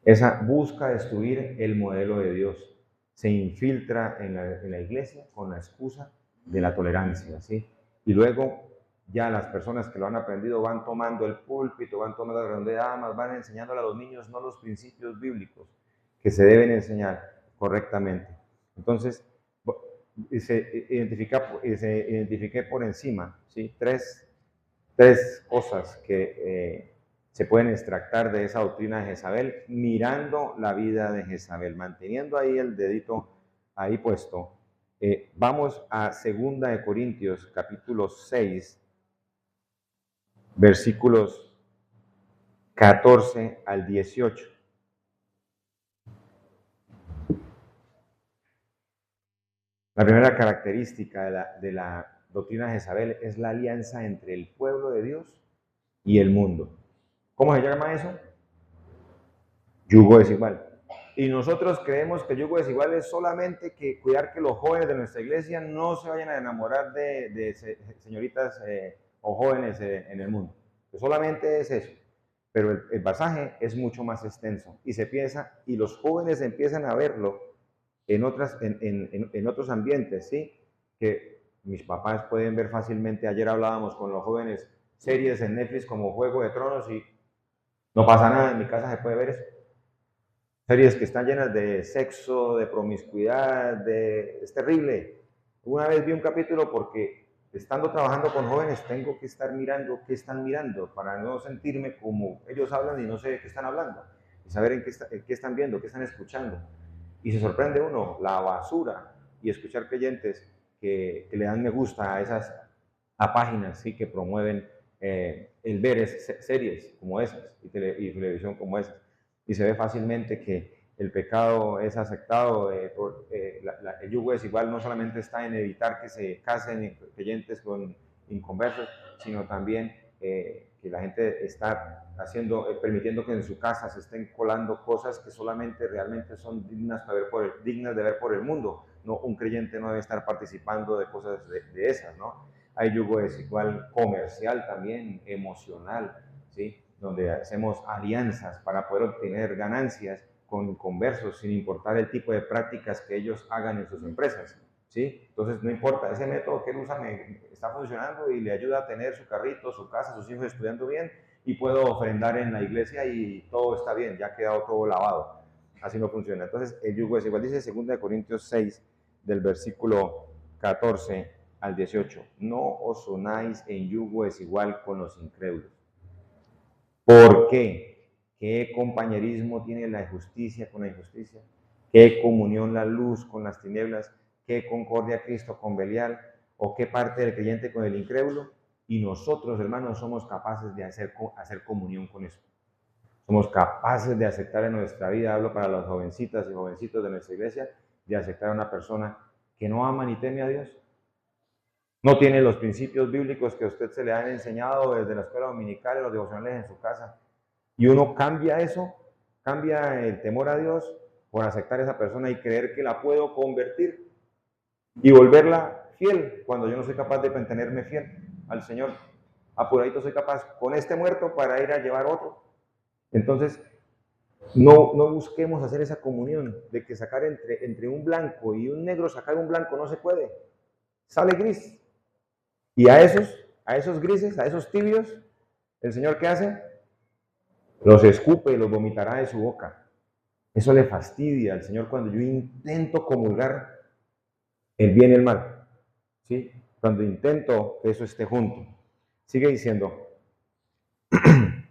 Esa busca destruir el modelo de Dios. Se infiltra en la iglesia con la excusa de la tolerancia, ¿sí? Y luego ya las personas que lo han aprendido van tomando el púlpito, van tomando la reunión de damas, van enseñándole a los niños no los principios bíblicos, que se deben enseñar correctamente. Entonces, se identifiqué por encima, ¿sí? Tres cosas que se pueden extractar de esa doctrina de Jezabel, mirando la vida de Jezabel, manteniendo ahí el dedito ahí puesto. Vamos a 2 de Corintios, capítulo 6, versículos 14 al 18. La primera característica de la doctrina de Jezabel es la alianza entre el pueblo de Dios y el mundo. ¿Cómo se llama eso? Yugo desigual. Y nosotros creemos que el yugo desigual es solamente que cuidar que los jóvenes de nuestra iglesia no se vayan a enamorar de señoritas o jóvenes en el mundo. Que solamente es eso. Pero el pasaje es mucho más extenso y se piensa, y los jóvenes empiezan a verlo en otros ambientes, ¿sí? Que mis papás pueden ver fácilmente. Ayer hablábamos con los jóvenes series en Netflix como Juego de Tronos y no pasa nada, en mi casa se puede ver eso. Series que están llenas de sexo, de promiscuidad, es terrible. Una vez vi un capítulo porque estando trabajando con jóvenes tengo que estar mirando qué están mirando para no sentirme como ellos hablan y no sé de qué están hablando. Y saber en qué están viendo, qué están escuchando. Y se sorprende uno, la basura, y escuchar creyentes que le dan me gusta a páginas, ¿sí? Que promueven el ver series como esas y televisión como esas. Y se ve fácilmente que el pecado es aceptado, el yugo desigual no solamente está en evitar que se casen creyentes con inconversos, sino también que la gente está permitiendo que en su casa se estén colando cosas que solamente realmente son dignas de ver por el mundo. No, un creyente no debe estar participando de cosas de esas, ¿no? Hay yugo desigual comercial también, emocional, ¿sí? Donde hacemos alianzas para poder obtener ganancias con conversos, sin importar el tipo de prácticas que ellos hagan en sus empresas, ¿sí? Entonces, no importa, ese método que él usa está funcionando y le ayuda a tener su carrito, su casa, sus hijos estudiando bien, y puedo ofrendar en la iglesia y todo está bien, ya ha quedado todo lavado. Así no funciona. Entonces, el yugo desigual dice 2 Corintios 6, del versículo 14 al 18. No os unáis en yugo desigual con los incrédulos. ¿Por qué? ¿Qué compañerismo tiene la justicia con la injusticia? ¿Qué comunión la luz con las tinieblas? ¿Qué concordia Cristo con Belial? ¿O qué parte del creyente con el incrédulo? Y nosotros, hermanos, somos capaces de hacer comunión con eso. Somos capaces de aceptar en nuestra vida, hablo para las jovencitas y jovencitos de nuestra iglesia, de aceptar a una persona que no ama ni teme a Dios. No tiene los principios bíblicos que a usted se le han enseñado desde la escuela dominical y los devocionales en su casa. Y uno cambia eso, cambia el temor a Dios por aceptar a esa persona y creer que la puedo convertir y volverla fiel cuando yo no soy capaz de mantenerme fiel al Señor. Apuradito soy capaz con este muerto para ir a llevar otro. Entonces, no busquemos hacer esa comunión de que sacar entre un blanco y un negro, sacar un blanco no se puede. Sale gris. Y a esos grises, a esos tibios, ¿el Señor qué hace? Los escupe y los vomitará de su boca. Eso le fastidia al Señor cuando yo intento comulgar el bien y el mal, ¿sí? Cuando intento que eso esté junto. Sigue diciendo,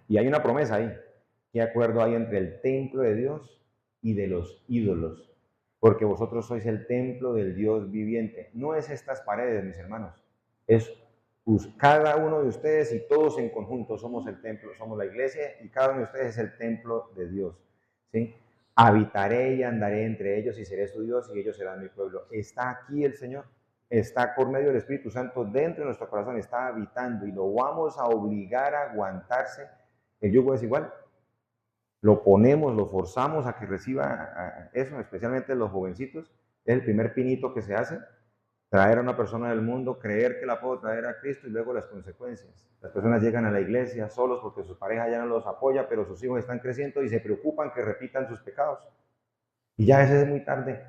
y hay una promesa ahí, ¿qué acuerdo hay entre el templo de Dios y de los ídolos? Porque vosotros sois el templo del Dios viviente. No es estas paredes, mis hermanos, es cada uno de ustedes y todos en conjunto somos el templo, somos la iglesia y cada uno de ustedes es el templo de Dios, ¿sí? Habitaré y andaré entre ellos y seré su Dios y ellos serán mi pueblo. Está aquí el Señor, está por medio del Espíritu Santo dentro de nuestro corazón, está habitando y lo vamos a obligar a aguantarse. El yugo es igual. Lo ponemos, lo forzamos a que reciba eso, especialmente los jovencitos. Es el primer pinito que se hace. Traer a una persona del mundo, creer que la puedo traer a Cristo y luego las consecuencias. Las personas llegan a la iglesia solos porque su pareja ya no los apoya, pero sus hijos están creciendo y se preocupan que repitan sus pecados. Y ya ese es muy tarde,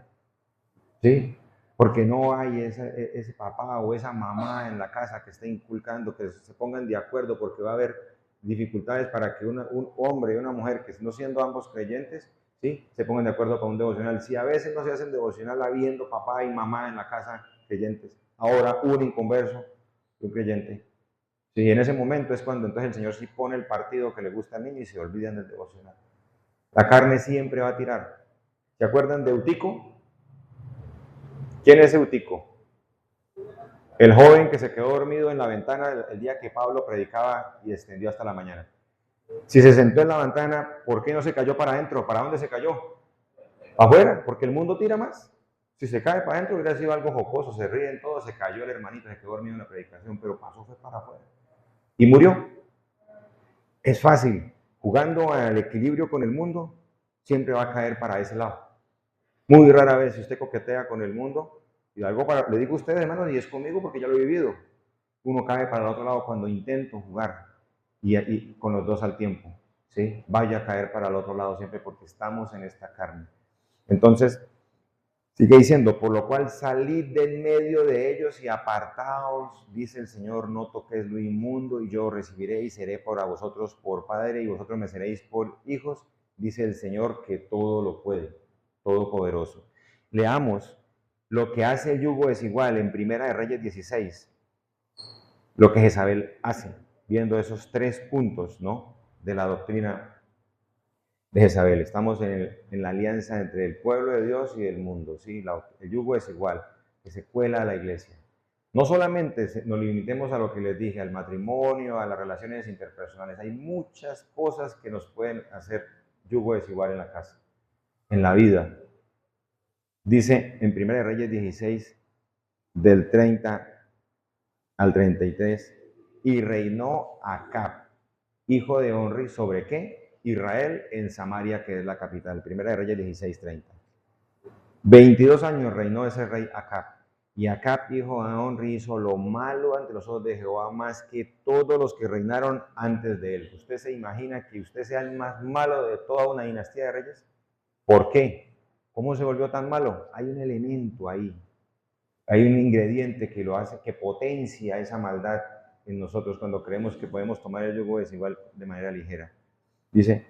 ¿sí? Porque no hay ese papá o esa mamá en la casa que esté inculcando, que se pongan de acuerdo, porque va a haber dificultades para que un hombre y una mujer que no siendo ambos creyentes ¿sí? Se pongan de acuerdo para un devocional. Si a veces no se hacen devocional habiendo papá y mamá en la casa creyentes, ahora un inconverso y un creyente. Sí, en ese momento es cuando entonces el Señor sí pone el partido que le gusta al niño y se olvidan del devocional. La carne siempre va a tirar. ¿Se acuerdan de Eutico? ¿Quién es Eutico? El joven que se quedó dormido en la ventana el día que Pablo predicaba y extendió hasta la mañana. Si se sentó en la ventana, ¿por qué no se cayó para adentro? ¿Para dónde se cayó? Afuera, porque el mundo tira más. Si se cae para adentro hubiera sido algo jocoso, se ríen todos, se cayó el hermanito, se quedó dormido en la predicación, pero pasó fue para afuera. Y murió. Es fácil. Jugando al equilibrio con el mundo, siempre va a caer para ese lado. Muy rara vez si usted coquetea con el mundo, y algo para, le digo a ustedes, hermanos, y es conmigo porque ya lo he vivido, uno cae para el otro lado cuando intento jugar y con los dos al tiempo, ¿sí? Vaya a caer para el otro lado siempre porque estamos en esta carne. Entonces, sigue diciendo, por lo cual salid del medio de ellos y apartaos, dice el Señor, no toquéis lo inmundo y yo recibiré y seré para vosotros por padre y vosotros me seréis por hijos, dice el Señor que todo lo puede, todopoderoso. Leamos lo que hace el yugo desigual en Primera de Reyes 16, lo que Jezabel hace, viendo esos 3 puntos, ¿no?, de la doctrina de Jezabel. Estamos en la alianza entre el pueblo de Dios y el mundo, ¿sí? El yugo es igual, que se cuela a la iglesia. No solamente nos limitemos a lo que les dije, al matrimonio, a las relaciones interpersonales, hay muchas cosas que nos pueden hacer yugo desigual en la casa, en la vida. Dice en 1 Reyes 16, del 30 al 33, y reinó Acab, hijo de Onri, ¿sobre qué? Israel en Samaria, que es la capital. 1 Reyes 16, 30. 22 años reinó ese rey Acab. Y Acab, hijo de Onri, hizo lo malo ante los ojos de Jehová más que todos los que reinaron antes de él. ¿Usted se imagina que usted sea el más malo de toda una dinastía de reyes? ¿Por qué? ¿Cómo se volvió tan malo? Hay un elemento ahí. Hay un ingrediente que lo hace, que potencia esa maldad en nosotros cuando creemos que podemos tomar el yugo desigual de manera ligera. Dice,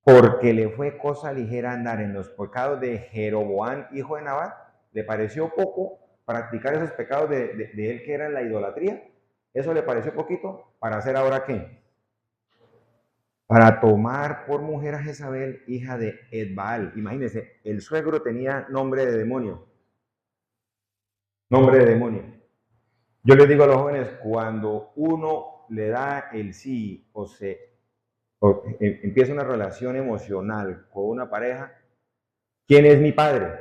porque le fue cosa ligera andar en los pecados de Jeroboam, hijo de Nabat, le pareció poco practicar esos pecados de él que era la idolatría, eso le pareció poquito, para hacer ahora qué, para tomar por mujer a Jezabel, hija de Edbaal. Imagínense, el suegro tenía nombre de demonio, nombre de demonio. Yo les digo a los jóvenes, cuando uno le da el sí o empieza una relación emocional con una pareja, ¿quién es mi padre?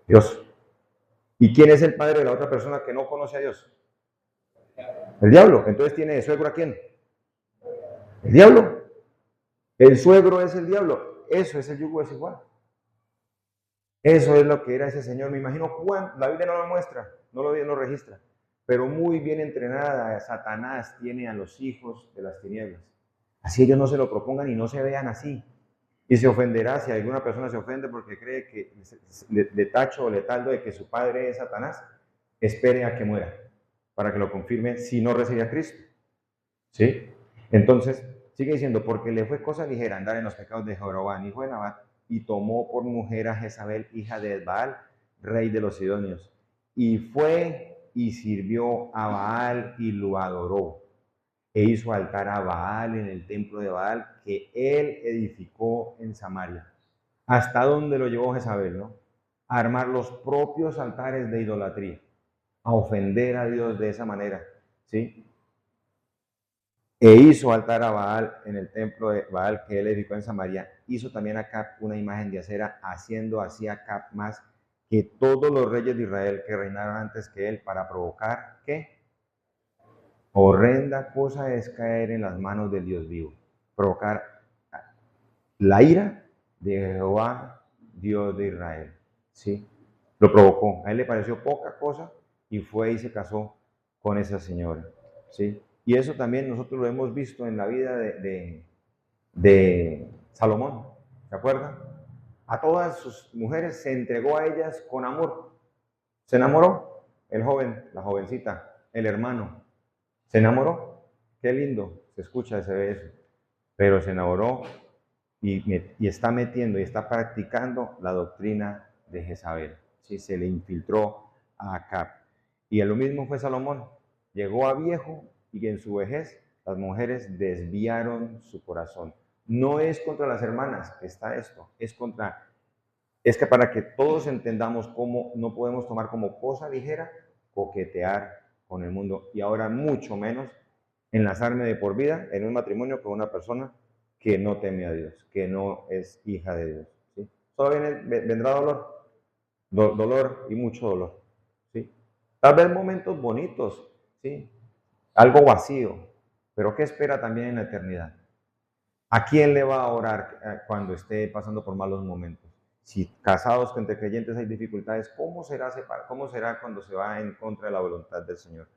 Dios. ¿Y quién es el padre de la otra persona que no conoce a Dios? El diablo. Entonces tiene de suegro a quién? El diablo. El suegro es el diablo. Eso es el yugo desigual. Eso es lo que era ese señor. Me imagino cuánto, la Biblia no lo muestra, no lo registra, pero muy bien entrenada, Satanás tiene a los hijos de las tinieblas. Así ellos no se lo propongan y no se vean así. Y se ofenderá si alguna persona se ofende porque cree que le tacho o le taldo de que su padre es Satanás, espere a que muera para que lo confirme si no recibe a Cristo. ¿Sí? Entonces, sigue diciendo, porque le fue cosa ligera andar en los pecados de Jeroboam, hijo de Nabat, y tomó por mujer a Jezabel, hija de Baal, rey de los Sidonios. Y fue y sirvió a Baal y lo adoró. E hizo altar a Baal en el templo de Baal que él edificó en Samaria. ¿Hasta dónde lo llevó Jezabel, no? A armar los propios altares de idolatría, a ofender a Dios de esa manera, ¿sí? E hizo altar a Baal en el templo de Baal que él edificó en Samaria. Hizo también a Acab una imagen de acera, haciendo así a Acab más que todos los reyes de Israel que reinaron antes que él, para provocar, ¿qué? Horrenda cosa es caer en las manos del Dios vivo. Provocar la ira de Jehová, Dios de Israel. ¿Sí? Lo provocó. A él le pareció poca cosa y fue y se casó con esa señora. ¿Sí? Y eso también nosotros lo hemos visto en la vida de Salomón. ¿Se acuerdan? A todas sus mujeres se entregó a ellas con amor. Se enamoró el joven, la jovencita, el hermano. Se enamoró. Qué lindo se escucha, se ve eso. pero se enamoró y está metiendo y está practicando la doctrina de Jezabel. ¿Sí? Se le infiltró a Acab. Y lo mismo fue Salomón. Llegó a viejo y en su vejez las mujeres desviaron su corazón. No es contra las hermanas que está esto, es que para que todos entendamos cómo no podemos tomar como cosa ligera coquetear con el mundo y ahora mucho menos enlazarme de por vida en un matrimonio con una persona que no teme a Dios, que no es hija de Dios. ¿Sí? Solo vendrá dolor, dolor y mucho dolor. ¿Sí? Tal vez momentos bonitos, ¿sí? Algo vacío, pero ¿qué espera también en la eternidad? ¿A quién le va a orar cuando esté pasando por malos momentos? Si casados que entre creyentes hay dificultades, ¿cómo será cuando se va en contra de la voluntad del Señor?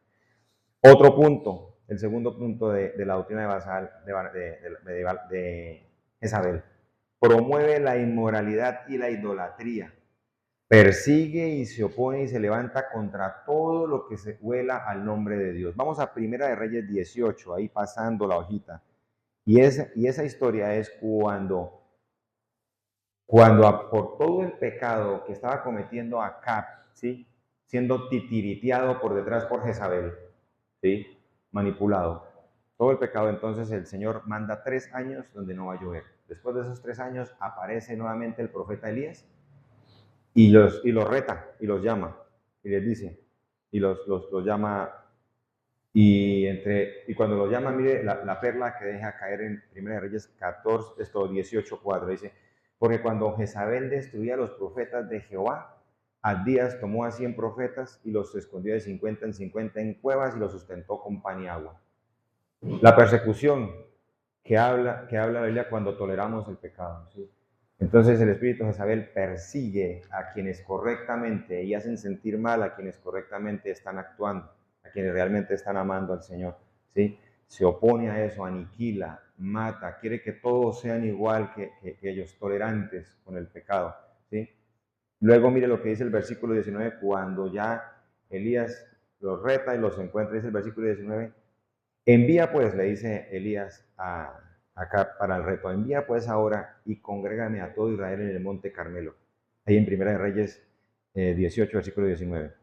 Otro punto, el segundo punto de la doctrina de Basal, de Jezabel, promueve la inmoralidad y la idolatría, persigue y se opone y se levanta contra todo lo que se huela al nombre de Dios. Vamos a Primera de Reyes 18, ahí pasando la hojita. Y esa historia es cuando por todo el pecado que estaba cometiendo Acab, ¿sí? Siendo titiriteado por detrás por Jezabel, ¿sí? Manipulado. Todo el pecado, entonces el Señor manda 3 años donde no va a llover. Después de esos 3 años aparece nuevamente el profeta Elías y los reta y los llama y les dice, y los llama y cuando los llama, mire la perla que deja caer en 1 Reyes 14, 18:4, dice, porque cuando Jezabel destruía a los profetas de Jehová, Abdías tomó a 100 profetas y los escondió de 50 en 50 en cuevas y los sustentó con pan y agua. La persecución que habla la Biblia cuando toleramos el pecado. ¿Sí? Entonces el espíritu de Jezabel persigue a quienes correctamente y hacen sentir mal a quienes correctamente están actuando, a quienes realmente están amando al Señor. ¿Sí? Se opone a eso, aniquila, mata, quiere que todos sean igual que ellos, tolerantes con el pecado. ¿Sí? Luego mire lo que dice el versículo 19, cuando ya Elías los reta y los encuentra, dice el versículo 19, envía pues, le dice Elías acá para el reto, envía pues ahora y congrégame a todo Israel en el monte Carmelo. Ahí en Primera de Reyes 18, versículo 19.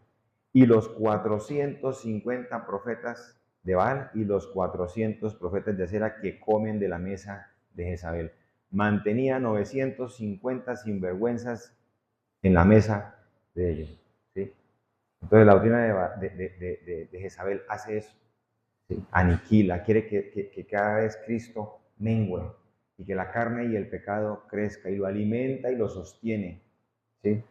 Y los 450 profetas de Baal y los 400 profetas de Acera que comen de la mesa de Jezabel. Mantenía 950 sinvergüenzas en la mesa de ellos. ¿Sí? Entonces la doctrina de Jezabel hace eso. ¿Sí? Aniquila, quiere que cada vez Cristo mengue y que la carne y el pecado crezca y lo alimenta y lo sostiene. ¿Sí?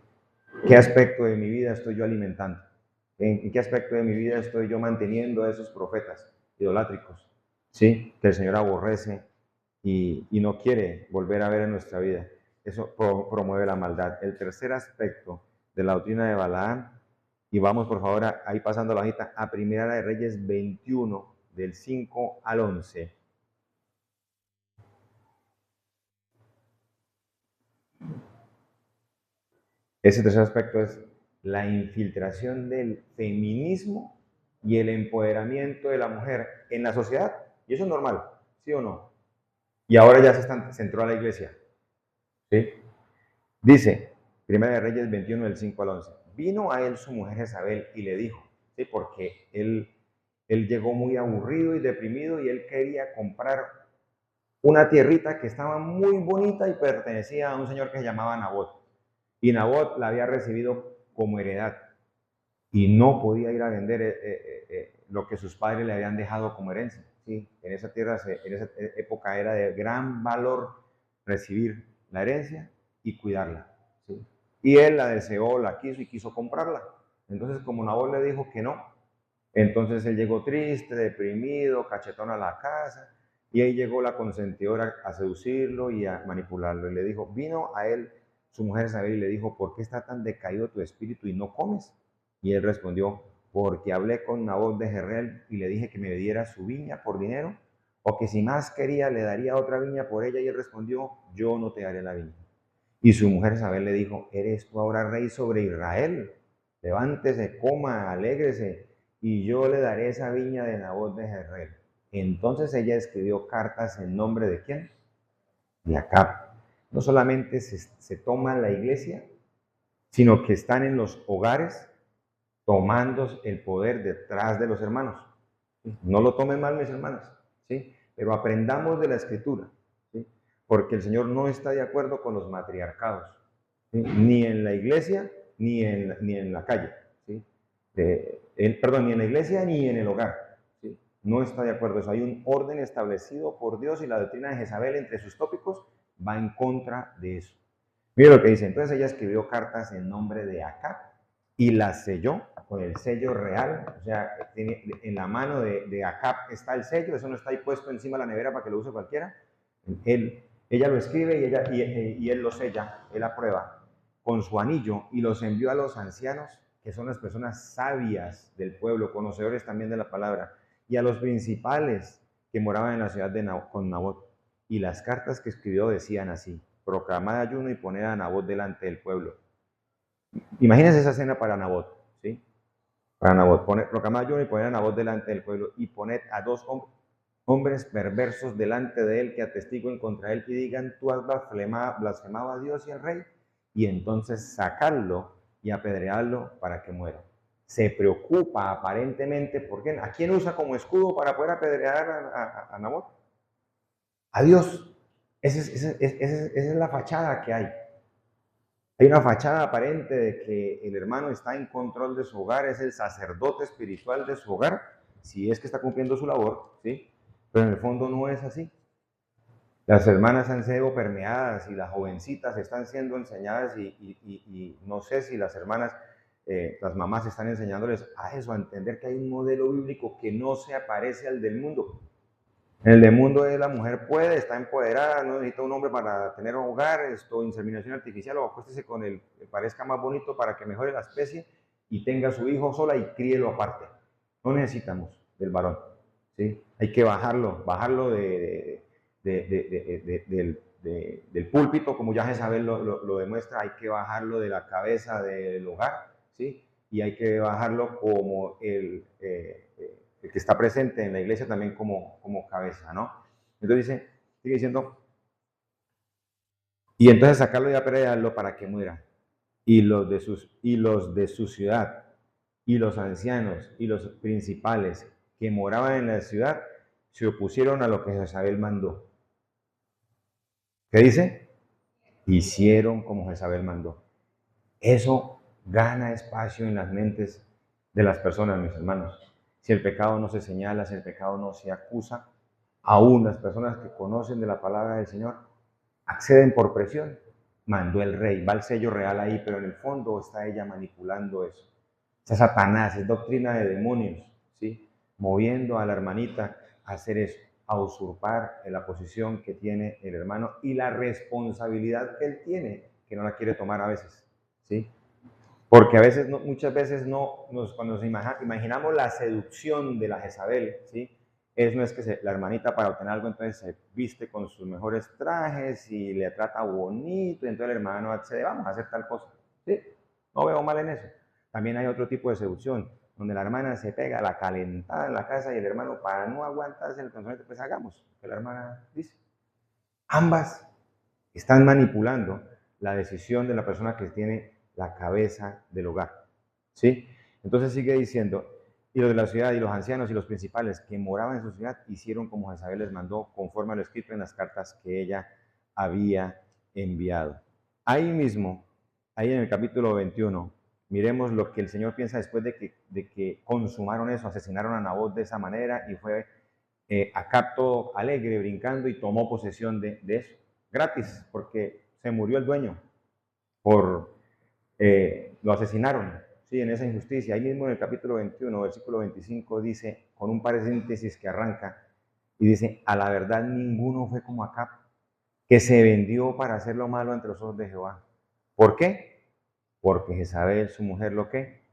¿Qué aspecto de mi vida estoy yo alimentando? ¿En qué aspecto de mi vida estoy yo manteniendo a esos profetas idolátricos? ¿Sí? Que el Señor aborrece y no quiere volver a ver en nuestra vida. Eso promueve la maldad. El tercer aspecto de la doctrina de Balaam, y vamos por favor ahí pasando la hojita a Primera de Reyes 21, del 5 al 11. Ese tercer aspecto es la infiltración del feminismo y el empoderamiento de la mujer en la sociedad. Y eso es normal, ¿sí o no? Y ahora ya se entró a la iglesia. ¿Sí? Dice, Primera de Reyes 21, del 5 al 11. Vino a él su mujer Jezabel y le dijo, ¿sí? Porque él llegó muy aburrido y deprimido y él quería comprar una tierrita que estaba muy bonita y pertenecía a un señor que se llamaba Nabot. Y Nabot la había recibido como heredad y no podía ir a vender lo que sus padres le habían dejado como herencia. ¿Sí? En esa tierra, en esa época era de gran valor recibir la herencia y cuidarla. ¿Sí? Y él la deseó, la quiso y quiso comprarla. Entonces, como Nabot le dijo que no, entonces él llegó triste, deprimido, cachetón a la casa, y ahí llegó la consentidora a seducirlo y a manipularlo. Y le dijo, vino a él su mujer Isabel y le dijo, ¿por qué está tan decaído tu espíritu y no comes? Y él respondió, porque hablé con Nabot de Jezreel y le dije que me diera su viña por dinero, o que si más quería le daría otra viña por ella. Y él respondió, yo no te daré la viña. Y su mujer Isabel le dijo, ¿eres tú ahora rey sobre Israel? Levántese, coma, alégrese, y yo le daré esa viña de Nabot de Jezreel. Entonces ella escribió cartas en nombre de ¿quién? De Acab. No solamente se toma la iglesia, sino que están en los hogares tomando el poder detrás de los hermanos. No lo tomen mal, mis hermanos, ¿sí? Pero aprendamos de la Escritura, ¿sí? Porque el Señor no está de acuerdo con los matriarcados, ¿sí? Ni en la iglesia, ni en la calle, ¿sí? Perdón, ni en la iglesia, ni en el hogar, ¿sí? No está de acuerdo eso. Hay un orden establecido por Dios y la doctrina de Jezabel entre sus tópicos va en contra de eso. Mira lo que dice. Entonces ella escribió cartas en nombre de Acab y las selló con el sello real. O sea, en la mano de Acab está el sello. Eso no está ahí puesto encima de la nevera para que lo use cualquiera. Ella lo escribe y él lo sella, él aprueba con su anillo y los envió a los ancianos, que son las personas sabias del pueblo, conocedores también de la palabra, y a los principales que moraban en la ciudad con Nabot. Y las cartas que escribió decían así: proclamad ayuno y poned a Nabot delante del pueblo. Imagínense esa escena para Nabot, ¿sí? Para Nabot, proclamad ayuno y poned a Nabot delante del pueblo y poned a dos hombres perversos delante de él que atestiguen contra él y digan: tú has blasfemado a Dios y al rey, y entonces sacarlo y apedrearlo para que muera. Se preocupa aparentemente, porque ¿a quién usa como escudo para poder apedrear a Nabot? A Dios. Esa es la fachada que hay. Hay una fachada aparente de que el hermano está en control de su hogar, es el sacerdote espiritual de su hogar, si es que está cumpliendo su labor, ¿sí? Pero en el fondo no es así. Las hermanas han sido permeadas y las jovencitas están siendo enseñadas y no sé si las hermanas, las mamás están enseñándoles a eso, a entender que hay un modelo bíblico que no se aparece al del mundo. En el del mundo es la mujer puede, está empoderada, no necesita un hombre para tener un hogar, inseminación artificial, o acuéstese con el que parezca más bonito para que mejore la especie y tenga su hijo sola y críelo aparte. No necesitamos del varón, ¿sí? Hay que bajarlo del púlpito, como ya Jezabel lo demuestra, hay que bajarlo de la cabeza del hogar, ¿sí? Y hay que bajarlo como el que está presente en la iglesia también como cabeza, ¿no? Entonces sigue diciendo, y entonces sacarlo y apedrearlo para que muera. Y los de su ciudad, y los ancianos, y los principales que moraban en la ciudad, se opusieron a lo que Jezabel mandó. ¿Qué dice? Hicieron como Jezabel mandó. Eso gana espacio en las mentes de las personas, mis hermanos. Si el pecado no se señala, si el pecado no se acusa, aún las personas que conocen de la palabra del Señor acceden por presión. Mandó el rey, va el sello real ahí, pero en el fondo está ella manipulando eso. Es Satanás, es doctrina de demonios, ¿sí? Moviendo a la hermanita a hacer eso, a usurpar la posición que tiene el hermano y la responsabilidad que él tiene, que no la quiere tomar a veces, ¿sí? Porque a veces, muchas veces cuando nos imaginamos la seducción de la Jezabel, ¿sí? No es que la hermanita para obtener algo entonces se viste con sus mejores trajes y le trata bonito y entonces el hermano accede, vamos a hacer tal cosa, ¿sí? No veo mal en eso. También hay otro tipo de seducción, donde la hermana se pega la calentada en la casa y el hermano, para no aguantarse el pensamiento, pues hagamos lo que la hermana dice. Ambas están manipulando la decisión de la persona que tiene la cabeza del hogar, ¿sí? Entonces sigue diciendo, y los de la ciudad y los ancianos y los principales que moraban en su ciudad hicieron como Jezabel les mandó, conforme a lo escrito en las cartas que ella había enviado. Ahí mismo, ahí en el capítulo 21, miremos lo que el Señor piensa después de que consumaron eso, asesinaron a Nabot de esa manera y fue Acab todo alegre, brincando y tomó posesión de eso, gratis, porque se murió el dueño, lo asesinaron, ¿sí? En esa injusticia. Ahí mismo en el capítulo 21, versículo 25, dice, con un paréntesis que arranca, y dice, a la verdad ninguno fue como Acab, que se vendió para hacer lo malo ante los ojos de Jehová. ¿Por qué? Porque Jezabel, su mujer, ¿lo qué?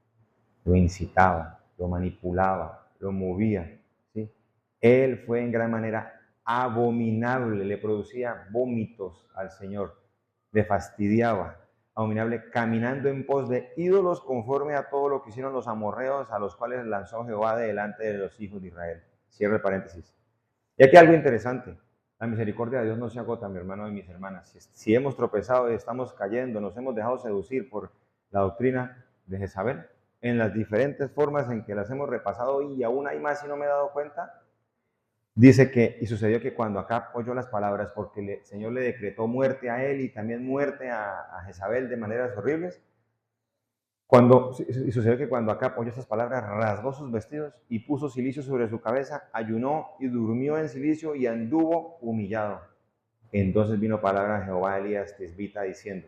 Lo incitaba, lo manipulaba, lo movía, ¿sí? Él fue en gran manera abominable, le producía vómitos al Señor, le fastidiaba, abominable, caminando en pos de ídolos conforme a todo lo que hicieron los amorreos, a los cuales lanzó Jehová de delante de los hijos de Israel. Cierre el paréntesis. Y aquí algo interesante. La misericordia de Dios no se agota, mi hermano y mis hermanas. Si hemos tropezado y estamos cayendo, nos hemos dejado seducir por la doctrina de Jezabel, en las diferentes formas en que las hemos repasado y aún hay más y no me he dado cuenta, dice que, y sucedió que cuando Acab oyó las palabras, porque el Señor le decretó muerte a él y también muerte a Jezabel de maneras horribles, y sucedió que cuando Acab oyó estas palabras, rasgó sus vestidos y puso cilicio sobre su cabeza, ayunó y durmió en cilicio y anduvo humillado. Entonces vino palabra de Jehová a Elías Tisbita diciendo,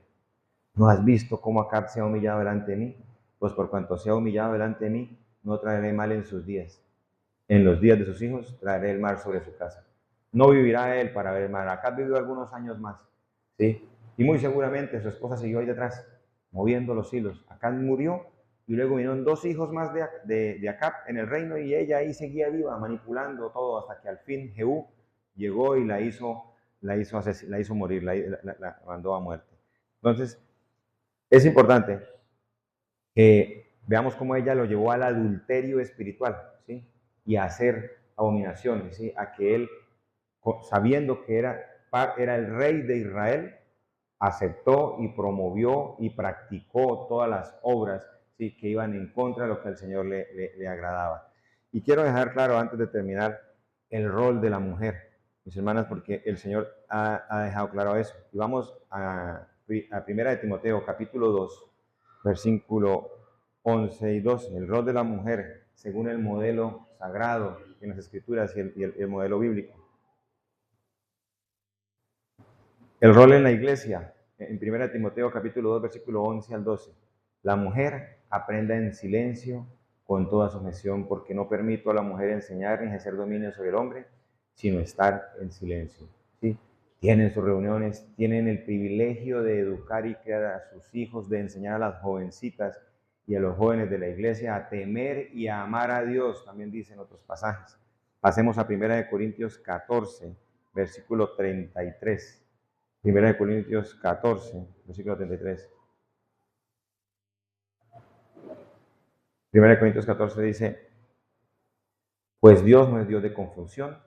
¿no has visto cómo Acab se ha humillado delante de mí? Pues por cuanto se ha humillado delante de mí, no traeré mal en sus días. En los días de sus hijos traeré el mal sobre su casa. No vivirá él para ver el mal. Acab vivió algunos años más, ¿sí? Y muy seguramente su esposa siguió ahí detrás, moviendo los hilos. Acab murió y luego vinieron 2 hijos más de Acab en el reino y ella ahí seguía viva, manipulando todo hasta que al fin Jehú llegó y la hizo morir, la mandó a muerte. Entonces, es importante que veamos cómo ella lo llevó al adulterio espiritual, ¿sí? Y a hacer abominaciones, ¿sí? A que él, sabiendo que era el rey de Israel, aceptó y promovió y practicó todas las obras, ¿sí? Que iban en contra de lo que al Señor le agradaba. Y quiero dejar claro, antes de terminar, el rol de la mujer, mis hermanas, porque el Señor ha dejado claro eso. Y vamos a 1 de Timoteo, capítulo 2, versículo 11 y 12, el rol de la mujer según el modelo sagrado en las Escrituras y el modelo bíblico. El rol en la iglesia, en 1 Timoteo capítulo 2, versículo 11 al 12. La mujer aprenda en silencio con toda sujeción, porque no permito a la mujer enseñar ni ejercer dominio sobre el hombre, sino estar en silencio. ¿Sí? Tienen sus reuniones, tienen el privilegio de educar y criar a sus hijos, de enseñar a las jovencitas y a los jóvenes de la iglesia a temer y a amar a Dios, también dicen otros pasajes. Pasemos a 1 Corintios 14, versículo 33. 1 Corintios 14, versículo 33. 1 Corintios 14 dice, pues Dios no es Dios de confusión,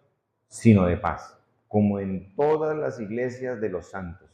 sino de paz, como en todas las iglesias de los santos.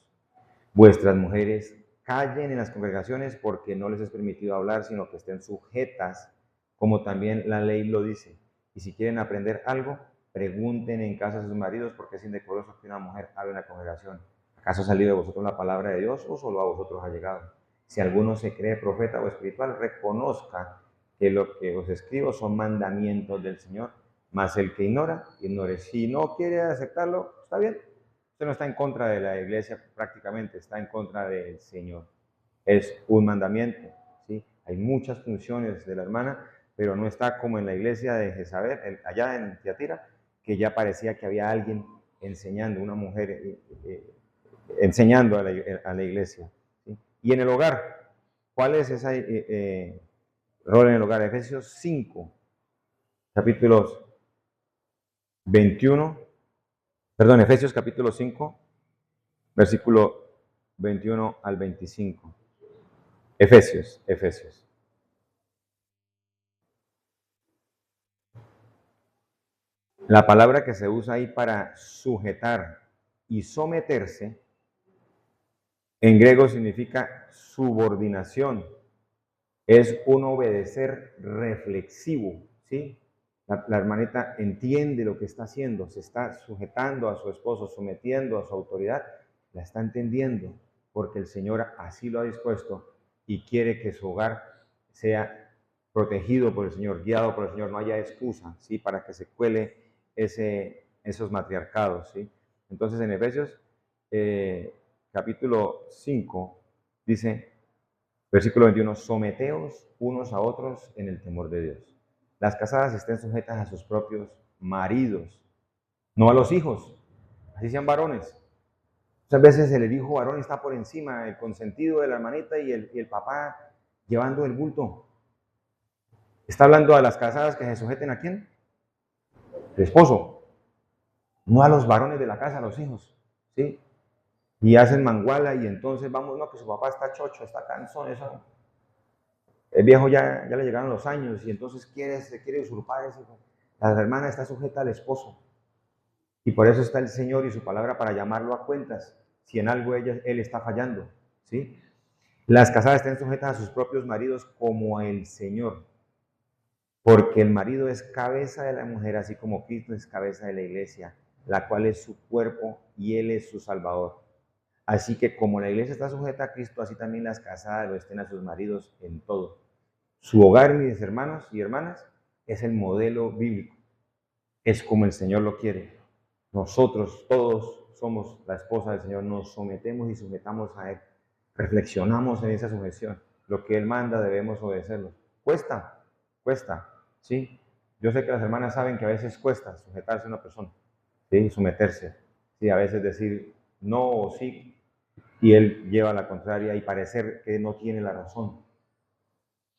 Vuestras mujeres callen en las congregaciones porque no les es permitido hablar, sino que estén sujetas, como también la ley lo dice. Y si quieren aprender algo, pregunten en casa a sus maridos, porque es indecoroso que una mujer hable en la congregación. ¿Acaso ha salido de vosotros la palabra de Dios o solo a vosotros ha llegado? Si alguno se cree profeta o espiritual, reconozca que lo que os escribo son mandamientos del Señor, mas el que ignora, ignore. Si no quiere aceptarlo, está bien. Usted no está en contra de la iglesia prácticamente, está en contra del Señor. Es un mandamiento, ¿sí? Hay muchas funciones de la hermana, pero no está como en la iglesia de Jezabel, allá en Tiatira, que ya parecía que había alguien enseñando, una mujer enseñando a la iglesia. ¿Sí? Y en el hogar, ¿cuál es ese rol en el hogar? Efesios 5, capítulos 21, perdón, Efesios capítulo 5, versículo 21 al 25. Efesios. La palabra que se usa ahí para sujetar y someterse, en griego significa subordinación. Es un obedecer reflexivo, ¿sí? La hermanita entiende lo que está haciendo, se está sujetando a su esposo, sometiendo a su autoridad, la está entendiendo, porque el Señor así lo ha dispuesto y quiere que su hogar sea protegido por el Señor, guiado por el Señor, no haya excusa, ¿sí? Para que se cuele esos matriarcados, ¿sí? Entonces en Efesios capítulo 5 dice, versículo 21, someteos unos a otros en el temor de Dios. Las casadas estén sujetas a sus propios maridos, no a los hijos, así sean varones. Muchas veces el hijo varón está por encima, el consentido de la hermanita y el papá llevando el bulto. Está hablando a las casadas que se sujeten ¿a quién? El esposo, no a los varones de la casa, a los hijos, ¿sí? Y hacen manguala y entonces vamos, no, que su papá está chocho, está cansón, eso. El viejo ya le llegaron los años y entonces se quiere usurpar eso. La hermana está sujeta al esposo. Y por eso está el Señor y su palabra para llamarlo a cuentas, si en algo él está fallando, ¿sí? Las casadas estén sujetas a sus propios maridos como a el Señor, porque el marido es cabeza de la mujer, así como Cristo es cabeza de la iglesia, la cual es su cuerpo y Él es su Salvador. Así que como la iglesia está sujeta a Cristo, así también las casadas lo estén a sus maridos en todo. Su hogar, mis hermanos y hermanas, es el modelo bíblico. Es como el Señor lo quiere. Nosotros todos somos la esposa del Señor, nos sometemos y sujetamos a Él. Reflexionamos en esa sujeción. Lo que Él manda debemos obedecerlo. Cuesta, cuesta, ¿sí? Yo sé que las hermanas saben que a veces cuesta sujetarse a una persona, ¿sí? Someterse, ¿sí? A veces decir no o sí, y Él lleva la contraria y parecer que no tiene la razón.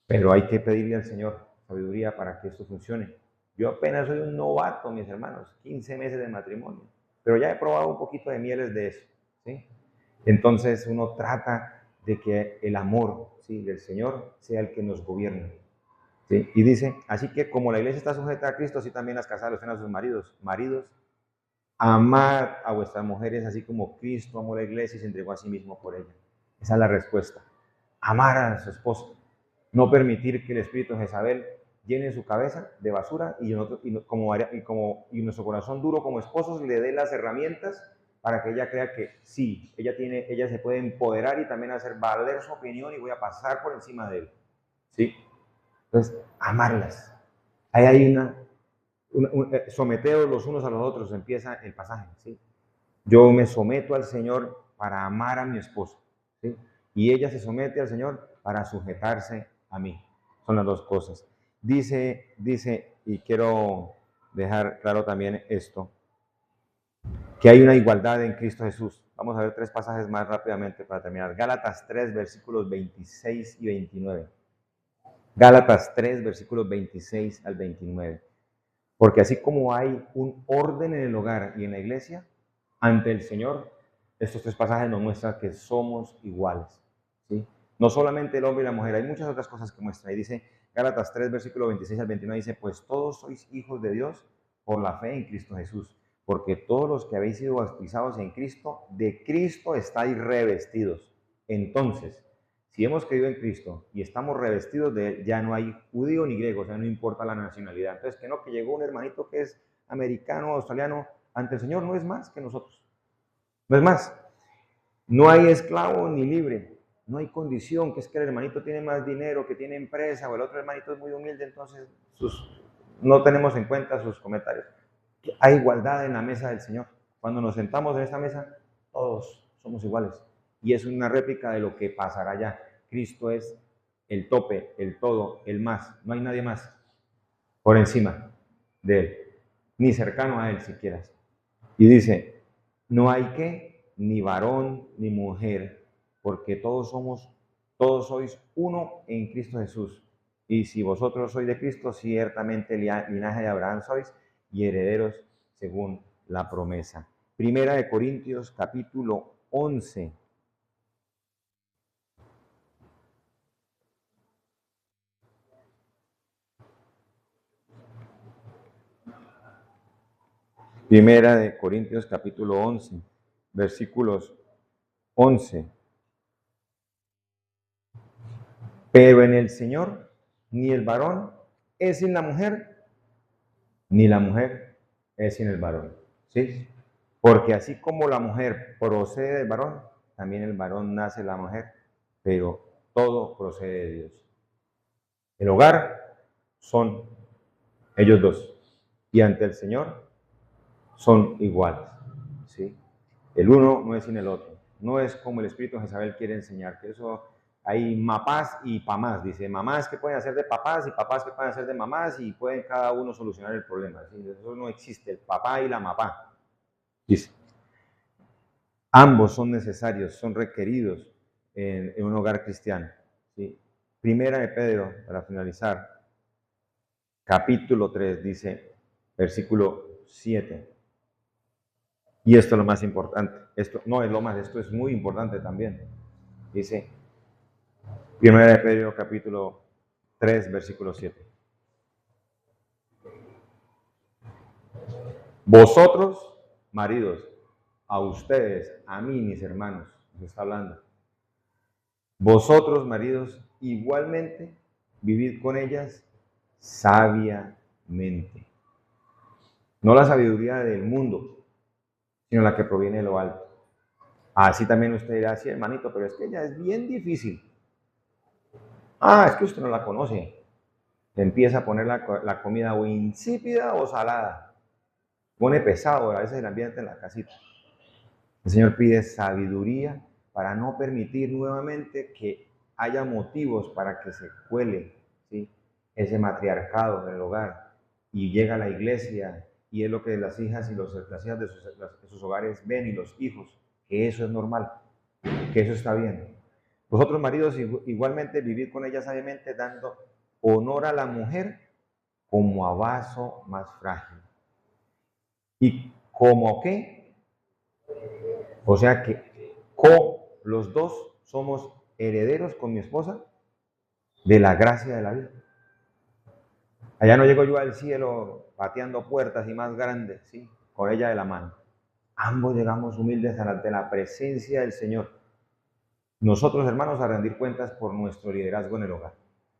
Pero hay que pedirle al Señor sabiduría para que esto funcione. Yo apenas soy un novato, mis hermanos, 15 meses de matrimonio, pero ya he probado un poquito de mieles de eso, ¿sí? Entonces uno trata de que el amor, ¿sí?, del Señor sea el que nos gobierne, ¿sí? Y dice, así que como la iglesia está sujeta a Cristo, así también las casadas lo estén a sus maridos. Maridos, amad a vuestras mujeres así como Cristo amó la iglesia y se entregó a sí mismo por ella. Esa es la respuesta. Amar a su esposa. No permitir que el espíritu de Jezabel llene su cabeza de basura y nuestro corazón duro como esposos le dé las herramientas para que ella crea que sí, ella se puede empoderar y también hacer valer su opinión y voy a pasar por encima de él. ¿Sí? Entonces, amarlas. Ahí hay someteos los unos a los otros, empieza el pasaje, ¿sí? Yo me someto al Señor para amar a mi esposa, ¿sí? Y ella se somete al Señor para sujetarse a mí. Son las dos cosas. Dice, y quiero dejar claro también esto, que hay una igualdad en Cristo Jesús. Vamos a ver 3 pasajes más rápidamente para terminar. Gálatas 3, versículos 26 y 29. Gálatas 3, versículos 26 al 29. Porque así como hay un orden en el hogar y en la iglesia, ante el Señor, estos 3 pasajes nos muestran que somos iguales, ¿sí? No solamente el hombre y la mujer, hay muchas otras cosas que muestra. Y dice Gálatas 3, versículo 26 al 29, dice, pues todos sois hijos de Dios por la fe en Cristo Jesús, porque todos los que habéis sido bautizados en Cristo, de Cristo estáis revestidos. Entonces, si hemos creído en Cristo y estamos revestidos de Él, ya no hay judío ni griego, o sea, no importa la nacionalidad. Entonces, que llegó un hermanito que es americano, australiano, ante el Señor no es más que nosotros. No es más. No hay esclavo ni libre. No hay condición, que es que el hermanito tiene más dinero, que tiene empresa, o el otro hermanito es muy humilde, entonces no tenemos en cuenta sus comentarios. Hay igualdad en la mesa del Señor. Cuando nos sentamos en esta mesa, todos somos iguales. Y es una réplica de lo que pasará allá. Cristo es el tope, el todo, el más. No hay nadie más por encima de Él, ni cercano a Él siquiera. Y dice, no hay que ni varón ni mujer, porque todos sois uno en Cristo Jesús. Y si vosotros sois de Cristo, ciertamente linaje de Abraham sois y herederos según la promesa. Primera de Corintios, capítulo 11. Primera de Corintios, capítulo 11, versículos 11. Pero en el Señor, ni el varón es sin la mujer, ni la mujer es sin el varón. ¿Sí? Porque así como la mujer procede del varón, también el varón nace de la mujer, pero todo procede de Dios. El hogar son ellos dos, y ante el Señor son iguales, ¿sí? El uno no es sin el otro. No es como el espíritu de Jezabel quiere enseñar, que eso hay mapás y pamás. Dice, mamás que pueden hacer de papás y papás que pueden hacer de mamás y pueden cada uno solucionar el problema. ¿Sí? Eso no existe, el papá y la mamá. Dice, ambos son necesarios, son requeridos en un hogar cristiano. ¿Sí? Primera de Pedro, para finalizar, capítulo 3, dice, versículo 7. Y esto es lo más importante. Esto no es lo más, esto es muy importante también. Dice, Primera de Pedro, capítulo 3, versículo 7. Vosotros maridos, a ustedes, a mí, mis hermanos, nos está hablando. Vosotros, maridos, igualmente vivid con ellas sabiamente. No la sabiduría del mundo, sino la que proviene de lo alto. Así también usted dirá, sí, hermanito, pero es que ella es bien difícil. Ah, es que usted no la conoce. Le empieza a poner la comida o insípida o salada. Pone pesado a veces el ambiente en la casita. El Señor pide sabiduría para no permitir nuevamente que haya motivos para que se cuele, ¿sí?, ese matriarcado en el hogar. Y llega a la iglesia y es lo que las hijas y las hijas de sus hogares ven, y los hijos, que eso es normal, que eso está bien. Vosotros, maridos, igualmente vivid con ella sabiamente, dando honor a la mujer como a vaso más frágil. ¿Y como qué? O sea que los dos somos herederos con mi esposa de la gracia de la vida. Allá no llego yo al cielo pateando puertas y más grandes, ¿sí?, con ella de la mano. Ambos llegamos humildes ante la presencia del Señor. Nosotros, hermanos, a rendir cuentas por nuestro liderazgo en el hogar.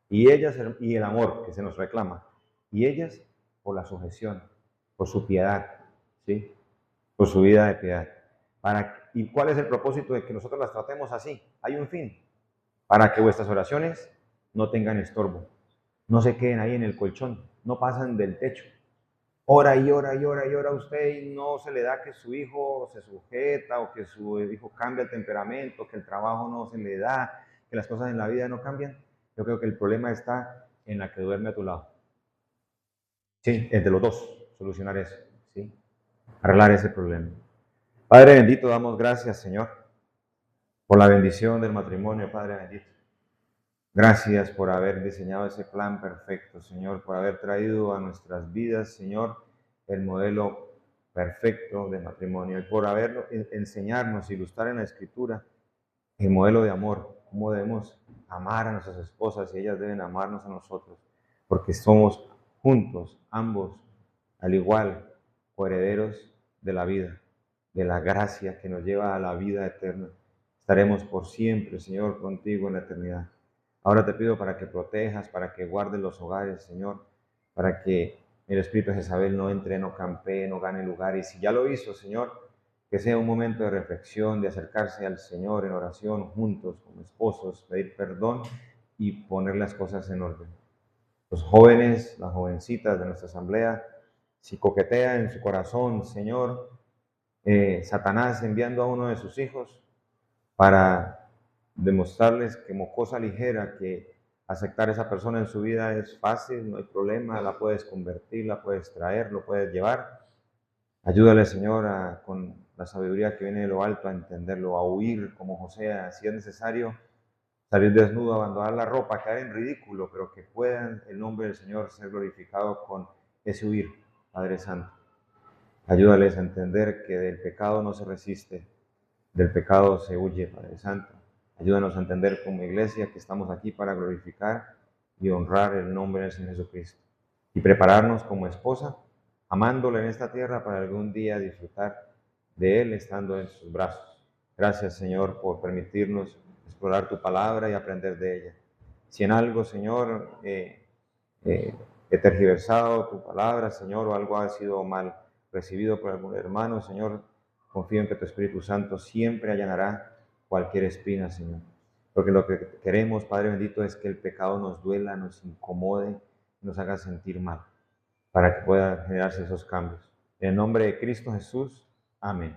Y ellas, y el amor que se nos reclama. Y ellas, por la sujeción, por su piedad, ¿sí?, por su vida de piedad. ¿Y cuál es el propósito de que nosotros las tratemos así? Hay un fin: para que vuestras oraciones no tengan estorbo, no se queden ahí en el colchón, no pasan del techo. Ora y ora y ora y ora usted y no se le da que su hijo se sujeta, o que su hijo cambia el temperamento, que el trabajo no se le da, que las cosas en la vida no cambian. Yo creo que el problema está en la que duerme a tu lado. Sí, entre los dos, solucionar eso, ¿sí?, arreglar ese problema. Padre bendito, damos gracias, Señor, por la bendición del matrimonio, Padre bendito. Gracias por haber diseñado ese plan perfecto, Señor, por haber traído a nuestras vidas, Señor, el modelo perfecto de matrimonio, y por haber enseñarnos, ilustrar en la Escritura el modelo de amor, cómo debemos amar a nuestras esposas y ellas deben amarnos a nosotros, porque somos juntos, ambos, al igual, coherederos de la vida, de la gracia que nos lleva a la vida eterna. Estaremos por siempre, Señor, contigo en la eternidad. Ahora te pido para que protejas, para que guardes los hogares, Señor, para que el espíritu de Jezabel no entre, no campee, no gane lugar. Y si ya lo hizo, Señor, que sea un momento de reflexión, de acercarse al Señor en oración, juntos, como esposos, pedir perdón y poner las cosas en orden. Los jóvenes, las jovencitas de nuestra asamblea, si coquetea en su corazón, Señor, Satanás enviando a uno de sus hijos para demostrarles como cosa ligera que aceptar a esa persona en su vida es fácil, no hay problema, la puedes convertir, la puedes traer, lo puedes llevar. Ayúdale, Señor, con la sabiduría que viene de lo alto, a entenderlo, a huir como José, si es necesario, salir desnudo, abandonar la ropa, caer en ridículo, pero que pueda el nombre del Señor ser glorificado con ese huir, Padre Santo. Ayúdales a entender que del pecado no se resiste, del pecado se huye, Padre Santo. Ayúdanos a entender como iglesia que estamos aquí para glorificar y honrar el nombre del Señor Jesucristo. Y prepararnos como esposa, amándole en esta tierra para algún día disfrutar de Él estando en sus brazos. Gracias, Señor, por permitirnos explorar tu palabra y aprender de ella. Si en algo, Señor, he tergiversado tu palabra, Señor, o algo ha sido mal recibido por algún hermano, Señor, confío en que tu Espíritu Santo siempre allanará cualquier espina, Señor. Porque lo que queremos, Padre bendito, es que el pecado nos duela, nos incomode, nos haga sentir mal, para que puedan generarse esos cambios. En el nombre de Cristo Jesús, amén.